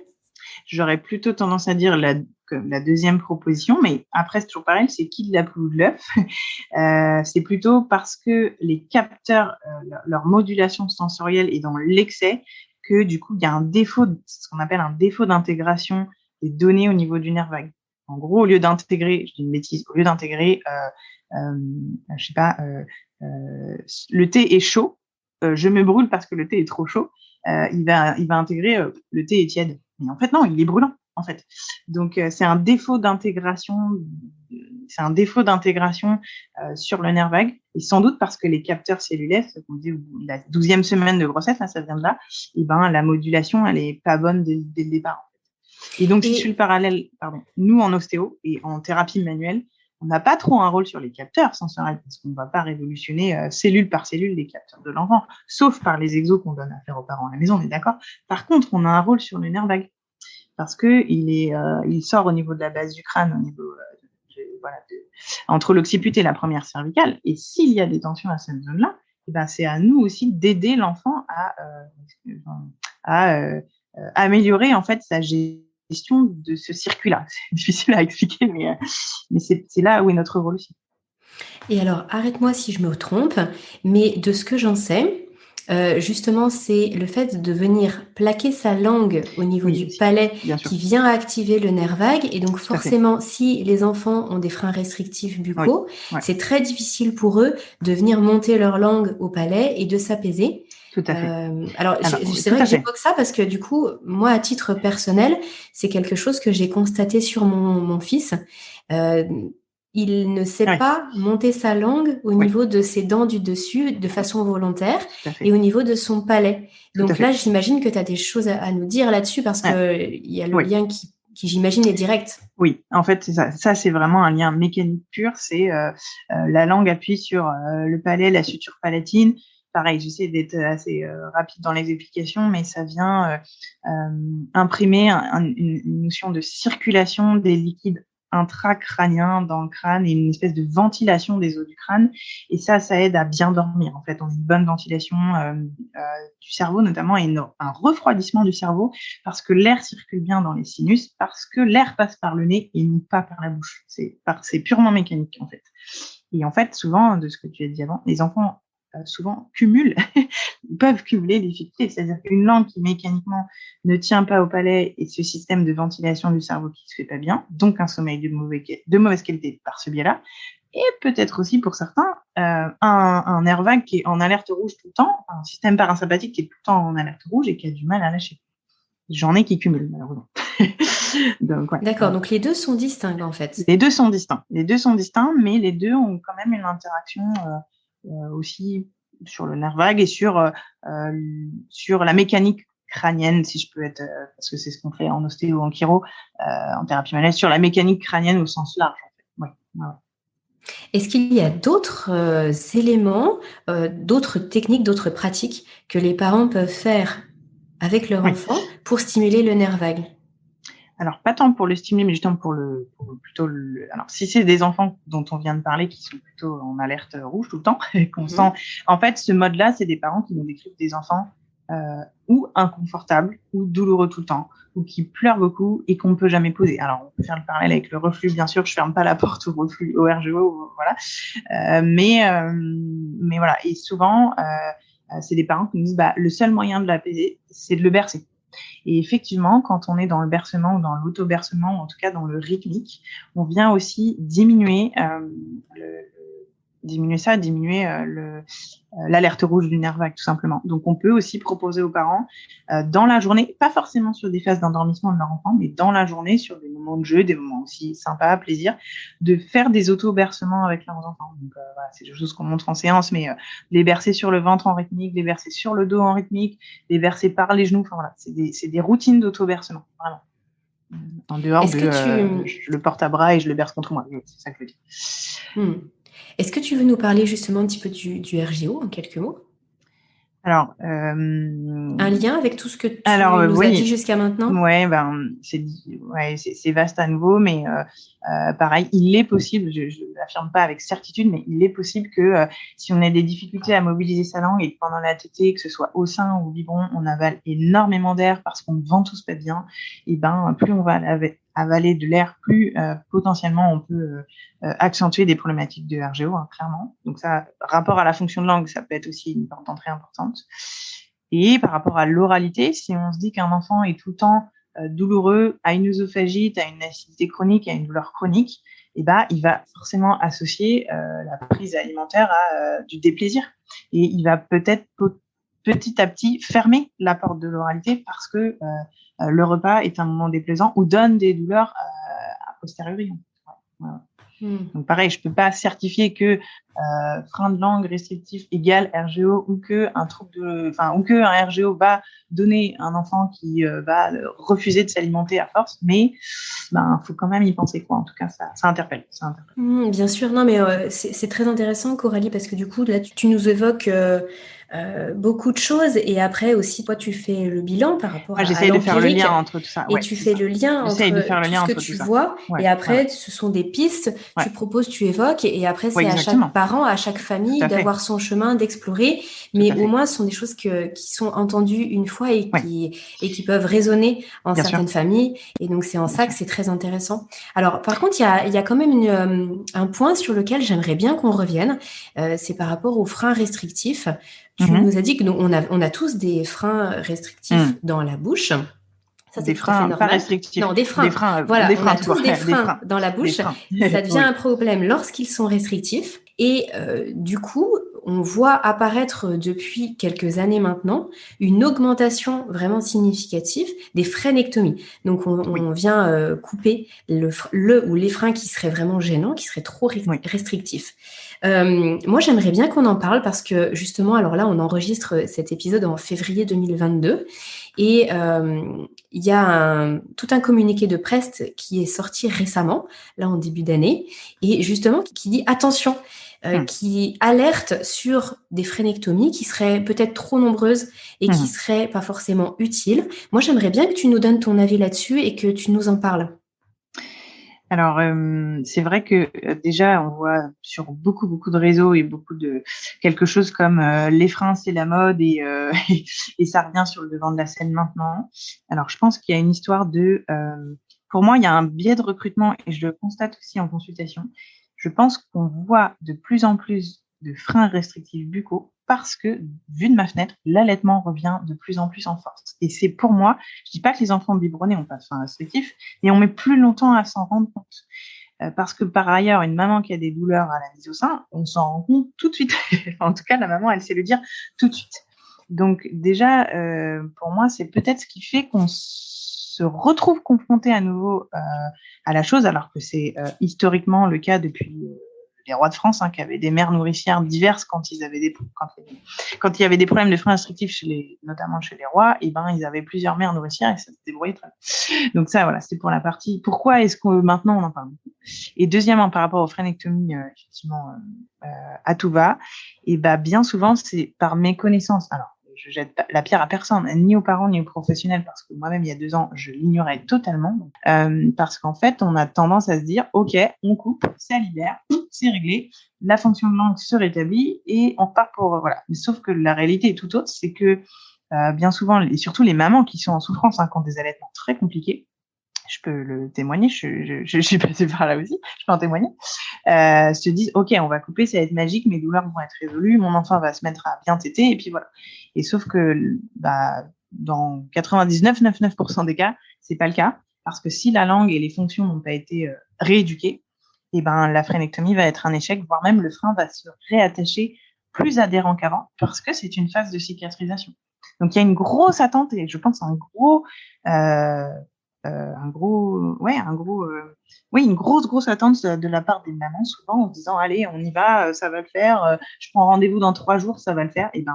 J'aurais plutôt tendance à dire la deuxième proposition, mais après c'est toujours pareil, c'est qui de la poule ou de l'œuf. C'est plutôt parce que les capteurs, leur modulation sensorielle est dans l'excès, que du coup il y a ce qu'on appelle un défaut d'intégration des données au niveau du nerf vague. En gros, au lieu d'intégrer, je dis une bêtise, le thé est chaud, je me brûle parce que le thé est trop chaud, il va intégrer le thé est tiède. Mais en fait, non, il est brûlant, en fait. Donc, c'est un défaut d'intégration sur le nerf vague, et sans doute parce que les capteurs cellulaires, ce qu'on dit la 12e semaine de grossesse, là, ça vient de là, et la modulation, elle est pas bonne dès le départ, en fait. Et donc, si je fais le parallèle, nous, en ostéo et en thérapie manuelle, on n'a pas trop un rôle sur les capteurs sensoriels parce qu'on ne va pas révolutionner cellule par cellule les capteurs de l'enfant, sauf par les exos qu'on donne à faire aux parents à la maison, on est d'accord. Par contre, on a un rôle sur le nerf vague parce qu'il sort au niveau de la base du crâne, au niveau entre l'occiput et la première cervicale. Et s'il y a des tensions à cette zone-là, c'est à nous aussi d'aider l'enfant à améliorer en fait sa gestion de ce circuit-là. C'est difficile à expliquer, mais c'est là où est notre rôle aussi. Et alors, arrête-moi si je me trompe, mais de ce que j'en sais, Justement, c'est le fait de venir plaquer sa langue au niveau du palais qui vient activer le nerf vague. Et donc, forcément, si les enfants ont des freins restrictifs buccaux, c'est très difficile pour eux de venir monter leur langue au palais et de s'apaiser. Tout à fait. Alors c'est vrai que j'évoque ça parce que du coup, moi, à titre personnel, c'est quelque chose que j'ai constaté sur mon fils. Il ne sait pas monter sa langue au niveau de ses dents du dessus de façon volontaire et au niveau de son palais. Donc là, j'imagine que tu as des choses à nous dire là-dessus parce qu'il y a le lien qui j'imagine, est direct. Oui, en fait, c'est ça. Ça, c'est vraiment un lien mécanique pur. C'est la langue appuie sur le palais, la suture palatine. Pareil, j'essaie d'être assez rapide dans les explications, mais ça vient imprimer une notion de circulation des liquides intracrâniens dans le crâne et une espèce de ventilation des os du crâne. Et ça aide à bien dormir. En fait, on a une bonne ventilation du cerveau notamment et un refroidissement du cerveau parce que l'air circule bien dans les sinus, parce que l'air passe par le nez et non pas par la bouche. C'est purement mécanique en fait. Et en fait, souvent, de ce que tu as dit avant, les enfants souvent peuvent cumuler les difficultés. C'est-à-dire qu'une langue qui mécaniquement ne tient pas au palais et ce système de ventilation du cerveau qui se fait pas bien, donc un sommeil de mauvaise qualité par ce biais-là, et peut-être aussi pour certains un nerf vague qui est en alerte rouge tout le temps, un système parasympathique qui est tout le temps en alerte rouge et qui a du mal à lâcher. J'en ai qui cumulent malheureusement. D'accord, donc les deux sont distincts en fait. Les deux sont distincts, mais les deux ont quand même une interaction aussi sur le nerf vague et sur la mécanique crânienne, si je peux être, parce que c'est ce qu'on fait en ostéo, en chiro, en thérapie manuelle, sur la mécanique crânienne au sens large. En fait. Ouais. Est-ce qu'il y a d'autres éléments, d'autres techniques, d'autres pratiques que les parents peuvent faire avec leur enfant pour stimuler le nerf vague? Alors, pas tant pour le stimuler, mais justement alors, si c'est des enfants dont on vient de parler, qui sont plutôt en alerte rouge tout le temps, constant, en fait, ce mode-là, c'est des parents qui nous décrivent des enfants ou inconfortables, ou douloureux tout le temps, ou qui pleurent beaucoup et qu'on ne peut jamais poser. Alors, on peut faire le parallèle avec le reflux, bien sûr, je ferme pas la porte au reflus, au RGO, voilà. Mais voilà. Et souvent, c'est des parents qui nous disent, le seul moyen de l'apaiser, c'est de le bercer. Et effectivement, quand on est dans le bercement ou dans l'auto-bercement, ou en tout cas dans le rythmique, on vient aussi diminuer l'alerte rouge du nerf vague, tout simplement. Donc, on peut aussi proposer aux parents, dans la journée, pas forcément sur des phases d'endormissement de leur enfant, mais dans la journée, sur des moments de jeu, des moments aussi sympas, plaisir, de faire des auto-bercements avec leurs enfants. Donc, voilà, c'est des choses qu'on montre en séance, mais les bercer sur le ventre en rythmique, les bercer sur le dos en rythmique, les bercer par les genoux, enfin voilà, c'est des routines d'auto-bercement, vraiment. En dehors je le porte à bras et je le berce contre moi, c'est ça que je veux dire. Est-ce que tu veux nous parler justement un petit peu du RGO en quelques mots? Alors, un lien avec tout ce que tu nous as dit jusqu'à maintenant? Ouais, c'est vaste à nouveau, mais pareil, il est possible, je ne l'affirme pas avec certitude, mais il est possible que si on a des difficultés à mobiliser sa langue et que pendant la tétée, que ce soit au sein ou au biberon, on avale énormément d'air parce qu'on ne ventouse pas bien, et plus on va avaler de l'air, plus potentiellement on peut accentuer des problématiques de RGO, clairement. Donc ça, rapport à la fonction de langue, ça peut être aussi une porte d'entrée importante. Et par rapport à l'oralité, si on se dit qu'un enfant est tout le temps douloureux, a une œsophagite, a une acidité chronique, a une douleur chronique, il va forcément associer la prise alimentaire à du déplaisir. Et il va peut-être petit à petit fermer la porte de l'oralité parce que le repas est un moment déplaisant ou donne des douleurs a posteriori. Voilà. Donc pareil, je peux pas certifier que frein de langue restrictif égale RGO ou que un RGO va donner un enfant qui va refuser de s'alimenter à force, mais faut quand même y penser quoi. En tout cas, ça interpelle. Bien sûr, non mais c'est très intéressant, Coralie, parce que du coup là tu nous évoques beaucoup de choses et après aussi toi tu fais le bilan par rapport à j'essaie de faire le lien entre tout ça. Et tu fais le lien entre tout ce que tu vois et après ce sont des pistes, tu proposes, tu évoques et après c'est à chaque parent apparent à chaque famille d'avoir son chemin, d'explorer, mais au moins ce sont des choses qui sont entendues une fois et qui peuvent résonner en certaines familles. Et donc c'est en ça que c'est très intéressant. Alors par contre, il y a quand même un point sur lequel j'aimerais bien qu'on revienne. C'est par rapport aux freins restrictifs. Tu nous as dit que on a tous des freins restrictifs dans la bouche. Ça, des freins pas restrictifs. Non, des freins. Voilà, on a tous des freins dans la bouche. Ça devient un problème lorsqu'ils sont restrictifs. Et du coup, on voit apparaître depuis quelques années maintenant une augmentation vraiment significative des frénectomies. Donc, on vient couper le ou les freins qui seraient vraiment gênants, qui seraient trop restrictifs. Moi, j'aimerais bien qu'on en parle parce que justement, alors là, on enregistre cet épisode en février 2022 et il y a tout un communiqué de presse qui est sorti récemment, là en début d'année, et justement qui dit attention, qui alerte sur des frénectomies qui seraient peut-être trop nombreuses et qui seraient pas forcément utiles. Moi, j'aimerais bien que tu nous donnes ton avis là-dessus et que tu nous en parles. Alors, c'est vrai que déjà, on voit sur beaucoup de réseaux et beaucoup de quelque chose comme les freins, c'est la mode et ça revient sur le devant de la scène maintenant. Alors, je pense qu'il y a une histoire de... pour moi, il y a un biais de recrutement et je le constate aussi en consultation. Je pense qu'on voit de plus en plus de freins restrictifs buccaux parce que, vu de ma fenêtre, l'allaitement revient de plus en plus en force. Et c'est pour moi, je dis pas que les enfants biberonnés n'ont pas de freins restrictifs, mais on met plus longtemps à s'en rendre compte. Parce que par ailleurs, une maman qui a des douleurs à la mise au sein, on s'en rend compte tout de suite. En tout cas, la maman, elle sait le dire tout de suite. Donc déjà, pour moi, c'est peut-être ce qui fait qu'on se retrouve confronté à nouveau à la chose, alors que c'est historiquement le cas depuis les rois de France, qui avaient des mères nourricières diverses quand il y avait des problèmes de freins restrictifs notamment chez les rois, et ben ils avaient plusieurs mères nourricières et ça se débrouillait très bien. Donc ça, voilà, c'est pour la partie. Pourquoi est-ce que maintenant on en parle beaucoup ? Et deuxièmement, par rapport aux frénectomies, effectivement, à tout va, et bien souvent c'est par méconnaissance. Alors, je jette la pierre à personne, ni aux parents, ni aux professionnels, parce que moi-même, il y a 2 ans, je l'ignorais totalement. Parce qu'en fait, on a tendance à se dire, OK, on coupe, ça libère, c'est réglé, la fonction de langue se rétablit et on repart pour... voilà. Mais sauf que la réalité est tout autre, c'est que bien souvent, et surtout les mamans qui sont en souffrance, qui ont des allaitements très compliqués, je peux le témoigner, je suis passée par là aussi, je peux en témoigner, se disent, OK, on va couper, ça va être magique, mes douleurs vont être résolues, mon enfant va se mettre à bien téter, et puis voilà. Et sauf que dans 99,99% des cas, c'est pas le cas, parce que si la langue et les fonctions n'ont pas été rééduquées, et la frénectomie va être un échec, voire même le frein va se réattacher plus adhérent qu'avant, parce que c'est une phase de cicatrisation. Donc il y a une grosse attente, et je pense une grosse attente de la part des mamans, souvent en disant allez, on y va, ça va le faire, je prends rendez-vous dans 3 jours, ça va le faire. Et non,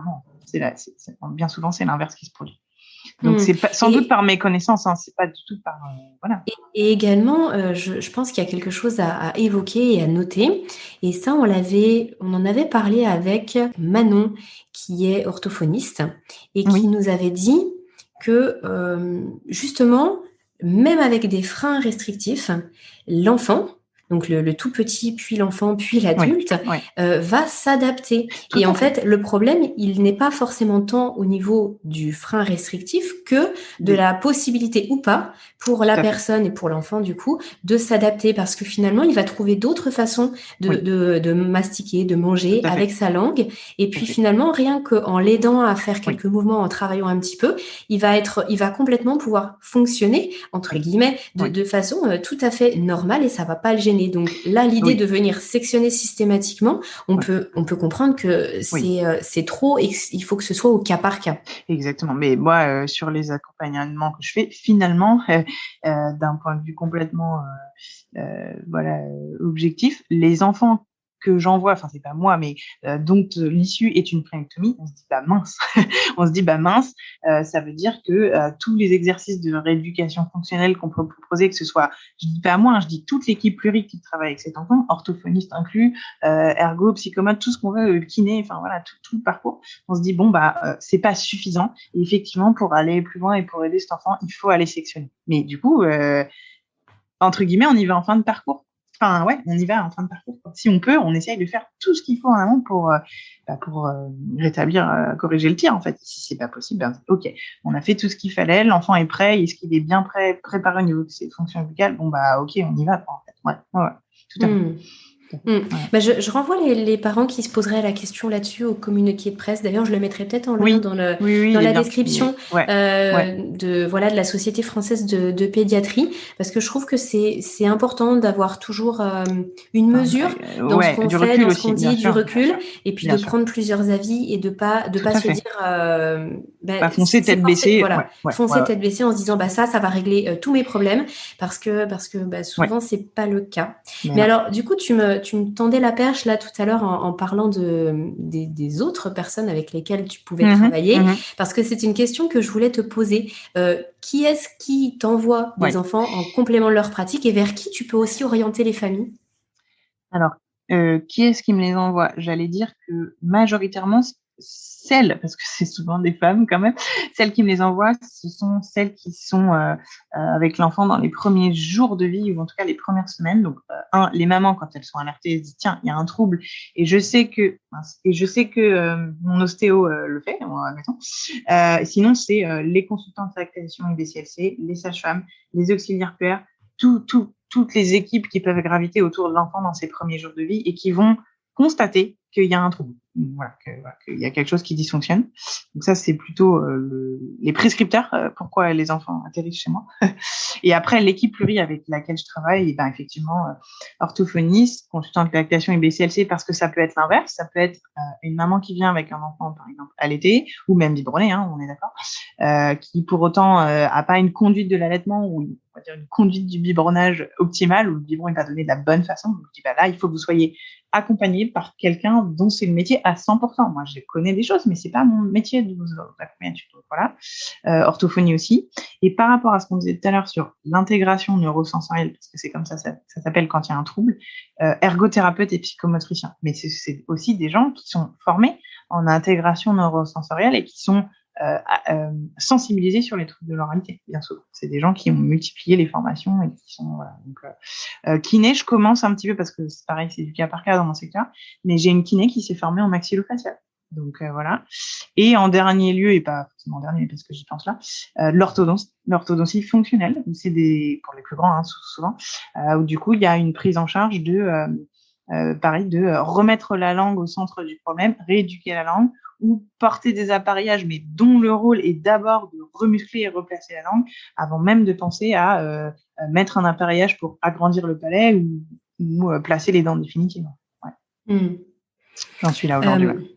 bien souvent c'est l'inverse qui se produit. Donc c'est sans doute par méconnaissance, c'est pas du tout par voilà. Et également, je pense qu'il y a quelque chose à évoquer et à noter. Et ça, on en avait parlé avec Manon, qui est orthophoniste, et qui nous avait dit que justement, même avec des freins restrictifs, l'enfant, donc le tout petit, puis l'enfant, puis l'adulte, va s'adapter. Et en fait, le problème, il n'est pas forcément tant au niveau du frein restrictif que de la possibilité ou pas pour la personne et pour l'enfant, du coup, de s'adapter. Parce que finalement, il va trouver d'autres façons de mastiquer, de manger avec sa langue. Et puis finalement, rien qu'en l'aidant à faire quelques mouvements, en travaillant un petit peu, il va complètement pouvoir fonctionner, entre guillemets, de façon tout à fait normale et ça va pas le gêner. Donc là, l'idée de venir sectionner systématiquement, on peut comprendre que c'est trop et il faut que ce soit au cas par cas. Exactement. Mais moi, sur les accompagnements que je fais, finalement, d'un point de vue complètement objectif, les enfants que j'envoie, enfin c'est pas moi, mais dont l'issue est une frénectomie, on se dit mince, ça veut dire que tous les exercices de rééducation fonctionnelle qu'on peut proposer, que ce soit, je dis pas moi, je dis toute l'équipe pluri qui travaille avec cet enfant, orthophoniste inclus, ergo, psychomote, tout ce qu'on veut, kiné, enfin voilà, tout le parcours, on se dit c'est pas suffisant, et effectivement pour aller plus loin et pour aider cet enfant, il faut aller sectionner. Mais du coup, entre guillemets, on y va en fin de parcours. enfin, ouais, on y va en fin de parcours, quoi. Si on peut, on essaye de faire tout ce qu'il faut en amont pour rétablir, corriger le tir, en fait. Si c'est pas possible, ben, ok, on a fait tout ce qu'il fallait, l'enfant est prêt, est-ce qu'il est bien préparé au niveau de ses fonctions vocales? Bon, bah, ok, on y va, quoi, en fait. Ouais, tout à fait. Ouais. Bah, je renvoie les parents qui se poseraient la question là-dessus au communiqué de presse. D'ailleurs, je le mettrai peut-être en lien oui, dans oui, dans il est la bien. description de la Société française de pédiatrie, parce que je trouve que c'est important d'avoir toujours une mesure dans ce qu'on du fait, recul dans ce qu'on aussi, bien dit, du sûr, recul, et puis bien de sûr. prendre plusieurs avis et de pas Tout à se fait. dire Foncer c'est tête forcé, baissée, voilà, foncer tête baissée en se disant ça va régler tous mes problèmes, parce que souvent c'est pas le cas. Mais alors, du coup, tu me tendais la perche là tout à l'heure en parlant des autres personnes avec lesquelles tu pouvais travailler, parce que c'est une question que je voulais te poser. Qui est-ce qui t'envoie des enfants en complément de leur pratique, et vers qui tu peux aussi orienter les familles? Alors, qui est-ce qui me les envoie? J'allais dire que majoritairement, celles, parce que c'est souvent des femmes quand même, celles qui me les envoient, ce sont celles qui sont avec l'enfant dans les premiers jours de vie, ou en tout cas les premières semaines. Donc, les mamans, quand elles sont alertées, elles se disent, tiens, il y a un trouble, et je sais que mon ostéo le fait, admettons. Sinon, c'est les consultants de lactation et BCLC, les sages-femmes, les auxiliaires PR, toutes les équipes qui peuvent graviter autour de l'enfant dans ses premiers jours de vie et qui vont constater qu'il y a un trouble, qu'il y a quelque chose qui dysfonctionne. Donc ça, c'est plutôt les prescripteurs, pourquoi les enfants atterrissent chez moi. Et après, l'équipe pluri avec laquelle je travaille, et ben effectivement, orthophoniste, consultante de lactation et BCLC, parce que ça peut être l'inverse, ça peut être une maman qui vient avec un enfant, par exemple, allaité, ou même biberonné, on est d'accord, qui pour autant a pas une conduite de l'allaitement ou on va dire une conduite du biberonnage optimale, où le biberon est pas donné de la bonne façon. Donc je dis, bah là, il faut que vous soyez accompagné par quelqu'un dont c'est le métier à 100%. Moi, je connais des choses, mais c'est pas mon métier de vous accompagner. Voilà. Orthophonie aussi. Et par rapport à ce qu'on disait tout à l'heure sur l'intégration neurosensorielle, parce que c'est comme ça s'appelle quand il y a un trouble, ergothérapeute et psychomotricien. Mais c'est aussi des gens qui sont formés en intégration neurosensorielle et qui sont sensibilisés sur les troubles de l'oralité, bien souvent. C'est des gens qui ont multiplié les formations et qui sont donc kiné, je commence un petit peu parce que c'est pareil, c'est du cas par cas dans mon secteur, mais j'ai une kiné qui s'est formée en maxillofacial. Donc voilà. Et en dernier lieu, et pas forcément en dernier parce que j'y pense là, l'orthodontie fonctionnelle, c'est pour les plus grands souvent, où du coup il y a une prise en charge de remettre la langue au centre du problème, rééduquer la langue, ou porter des appareillages, mais dont le rôle est d'abord de remuscler et replacer la langue, avant même de penser à mettre un appareillage pour agrandir le palais ou placer les dents définitivement. J'en suis là aujourd'hui.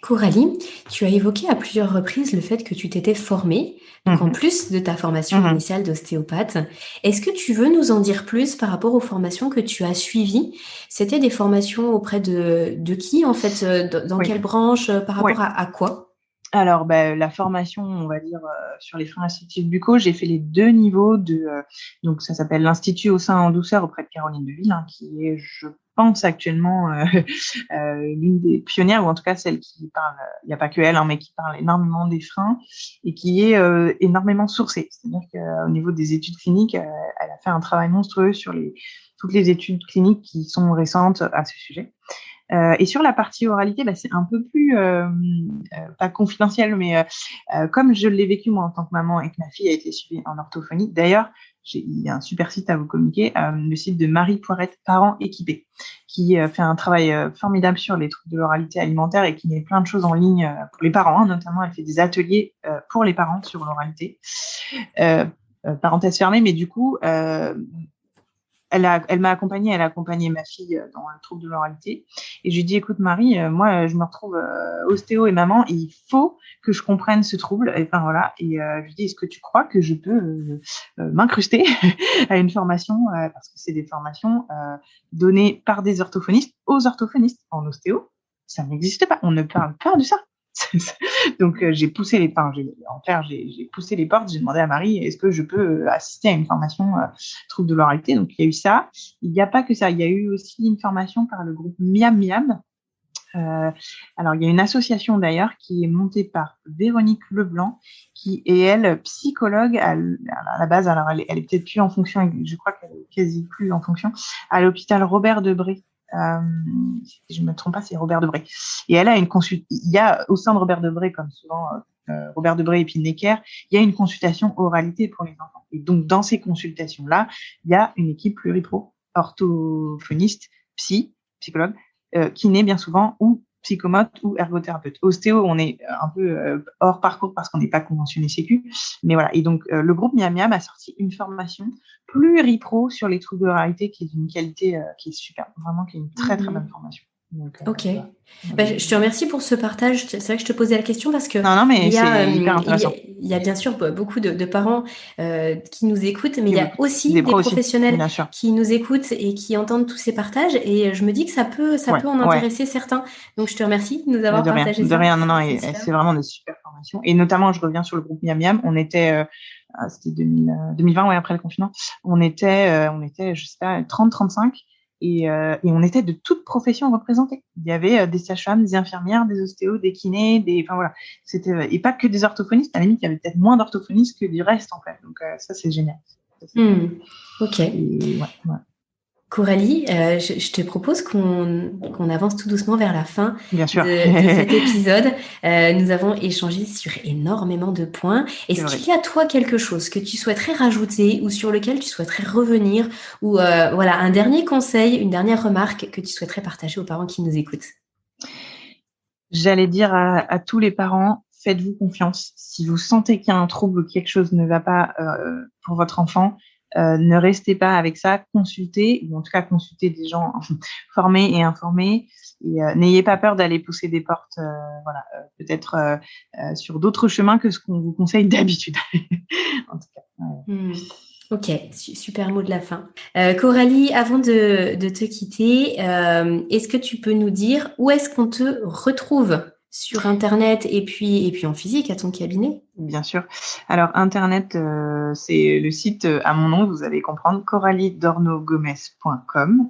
Coralie, tu as évoqué à plusieurs reprises le fait que tu t'étais formée, donc en plus de ta formation initiale d'ostéopathe. Est-ce que tu veux nous en dire plus par rapport aux formations que tu as suivies? C'était des formations auprès de qui, en fait? Dans quelle branche? Par rapport à quoi? Alors, la formation, on va dire, sur les freins restrictifs buccaux, j'ai fait les 2 niveaux donc ça s'appelle l'Institut au sein en douceur auprès de Caroline Deville, qui est, je pense, actuellement l'une des pionnières, ou en tout cas celle qui parle, il n'y a pas que elle, mais qui parle énormément des freins et qui est énormément sourcée. C'est-à-dire qu'au niveau des études cliniques, elle a fait un travail monstrueux sur toutes les études cliniques qui sont récentes à ce sujet. Et sur la partie oralité, c'est un peu plus, pas confidentiel, mais comme je l'ai vécu moi en tant que maman et que ma fille a été suivie en orthophonie. D'ailleurs, il y a un super site à vous communiquer, le site de Marie Poirette, Parents Équipés, qui fait un travail formidable sur les troubles de l'oralité alimentaire et qui met plein de choses en ligne pour les parents, notamment elle fait des ateliers pour les parents sur l'oralité. Parenthèse fermée, mais du coup, elle m'a accompagnée, elle a accompagné ma fille dans le trouble de l'oralité. Et je lui ai dit, écoute Marie, moi je me retrouve ostéo et maman, et il faut que je comprenne ce trouble. Et enfin voilà. Et je lui ai dit, est-ce que tu crois que je peux m'incruster à une formation, parce que c'est des formations données par des orthophonistes aux orthophonistes. En ostéo, ça n'existe pas. On ne parle pas de ça. Donc j'ai poussé les portes, j'ai demandé à Marie, est-ce que je peux assister à une formation trouble de l'oralité. Donc il y a eu ça, il n'y a pas que ça, il y a eu aussi une formation par le groupe Miam Miam, Alors, il y a une association d'ailleurs qui est montée par Véronique Leblanc, qui est, elle, psychologue à la base. Alors, elle est peut-être plus en fonction, je crois qu'elle est quasi plus en fonction, à l'hôpital Robert Debré. Si je ne me trompe pas, c'est Robert Debré. Et elle a il y a au sein de Robert Debré, comme souvent Robert Debré et puis Necker, il y a une consultation oralité pour les enfants. Et donc, dans ces consultations-là, il y a une équipe pluripro, orthophoniste, psychologue, kiné bien souvent, ou psychomote ou ergothérapeute. Ostéo, on est un peu hors parcours parce qu'on n'est pas conventionné Sécu. Mais voilà. Et donc, le groupe Miam Miam a sorti une formation pluripro sur les troubles de l'oralité qui est d'une qualité qui est super. Vraiment, qui est une très, très bonne formation. Donc, ok. Voilà. Je te remercie pour ce partage. C'est vrai que je te posais la question parce que non, mais c'est hyper intéressant. Il y a bien sûr beaucoup de parents qui nous écoutent, mais il y a aussi des professionnels qui nous écoutent et qui entendent tous ces partages. Et je me dis que ça peut en intéresser certains. Donc, je te remercie de nous avoir partagé ça. De rien, non, et c'est vraiment des super formations. Et notamment, je reviens sur le groupe Miam Miam. On était, c'était 2020, après le confinement. On était, je sais pas, 30-35. Et on était de toutes professions représentées. Il y avait des sages-femmes, des infirmières, des ostéos, des kinés, enfin voilà. C'était et pas que des orthophonistes. À la limite, il y avait peut-être moins d'orthophonistes que du reste en fait. Donc ça, c'est génial. Ok. Coralie, je te propose qu'on avance tout doucement vers la fin de cet épisode. Nous avons échangé sur énormément de points. Est-ce qu'il y a, toi, quelque chose que tu souhaiterais rajouter ou sur lequel tu souhaiterais revenir ou voilà, un dernier conseil, une dernière remarque que tu souhaiterais partager aux parents qui nous écoutent? J'allais dire à tous les parents, faites-vous confiance. Si vous sentez qu'il y a un trouble ou quelque chose ne va pas pour votre enfant, ne restez pas avec ça, consultez, ou en tout cas consultez des gens formés et informés, et n'ayez pas peur d'aller pousser des portes, peut-être sur d'autres chemins que ce qu'on vous conseille d'habitude. En tout cas. Ok, super mot de la fin. Coralie, avant de te quitter, est-ce que tu peux nous dire où est-ce qu'on te retrouve sur Internet et puis en physique à ton cabinet? Bien sûr. Alors, Internet, c'est le site à mon nom, vous allez comprendre, coraliedornogomez.com.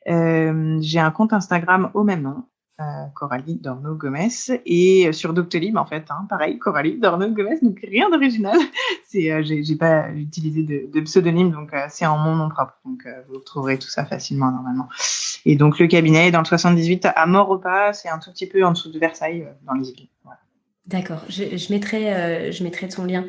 J'ai un compte Instagram au même nom, Coralie Dorno Gomez, et sur Doctolib, en fait, pareil, Coralie Dorno Gomez, donc rien d'original. J'ai pas utilisé de pseudonyme, donc c'est en mon nom propre. Donc, vous trouverez tout ça facilement, normalement. Et donc, le cabinet est dans le 78 à Mort-au-Pas, c'est un tout petit peu en dessous de Versailles, dans les Yvelines. Voilà. D'accord, je mettrai ton lien,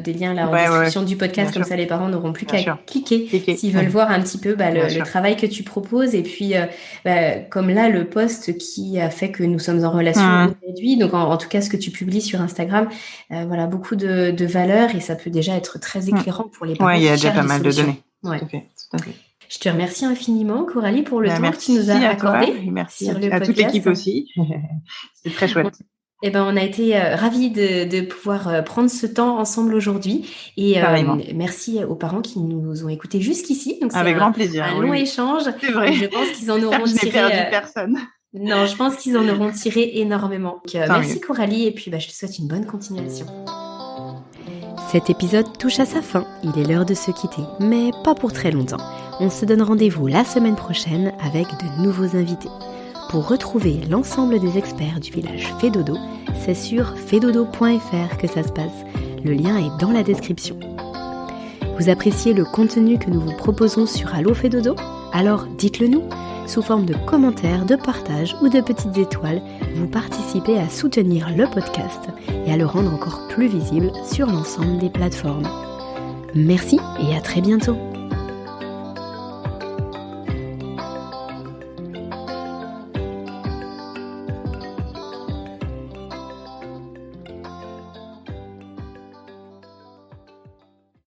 des liens là en description du podcast, comme ça les parents n'auront plus qu'à cliquer s'ils veulent voir un petit peu le travail que tu proposes, et puis comme là le post qui a fait que nous sommes en relation aujourd'hui, donc en tout cas ce que tu publies sur Instagram, beaucoup de valeurs, et ça peut déjà être très éclairant pour les parents. Il y a déjà pas mal de données. Tout à fait. Je te remercie infiniment, Coralie, pour le temps que tu nous as accordé. Merci à toute l'équipe aussi. C'est très chouette. Eh ben, on a été ravis de pouvoir prendre ce temps ensemble aujourd'hui. Et merci aux parents qui nous ont écoutés jusqu'ici. Donc, avec grand plaisir. Un long échange. C'est vrai. Je pense qu'ils en auront tiré. Je n'ai perdu personne. Non, je pense qu'ils en auront tiré énormément. Donc, merci Coralie, et puis je te souhaite une bonne continuation. Cet épisode touche à sa fin. Il est l'heure de se quitter, mais pas pour très longtemps. On se donne rendez-vous la semaine prochaine avec de nouveaux invités. Pour retrouver l'ensemble des experts du village Fedodo, c'est sur fedodo.fr que ça se passe. Le lien est dans la description. Vous appréciez le contenu que nous vous proposons sur Allo Fedodo? Alors dites-le nous. Sous forme de commentaires, de partages ou de petites étoiles, vous participez à soutenir le podcast et à le rendre encore plus visible sur l'ensemble des plateformes. Merci et à très bientôt.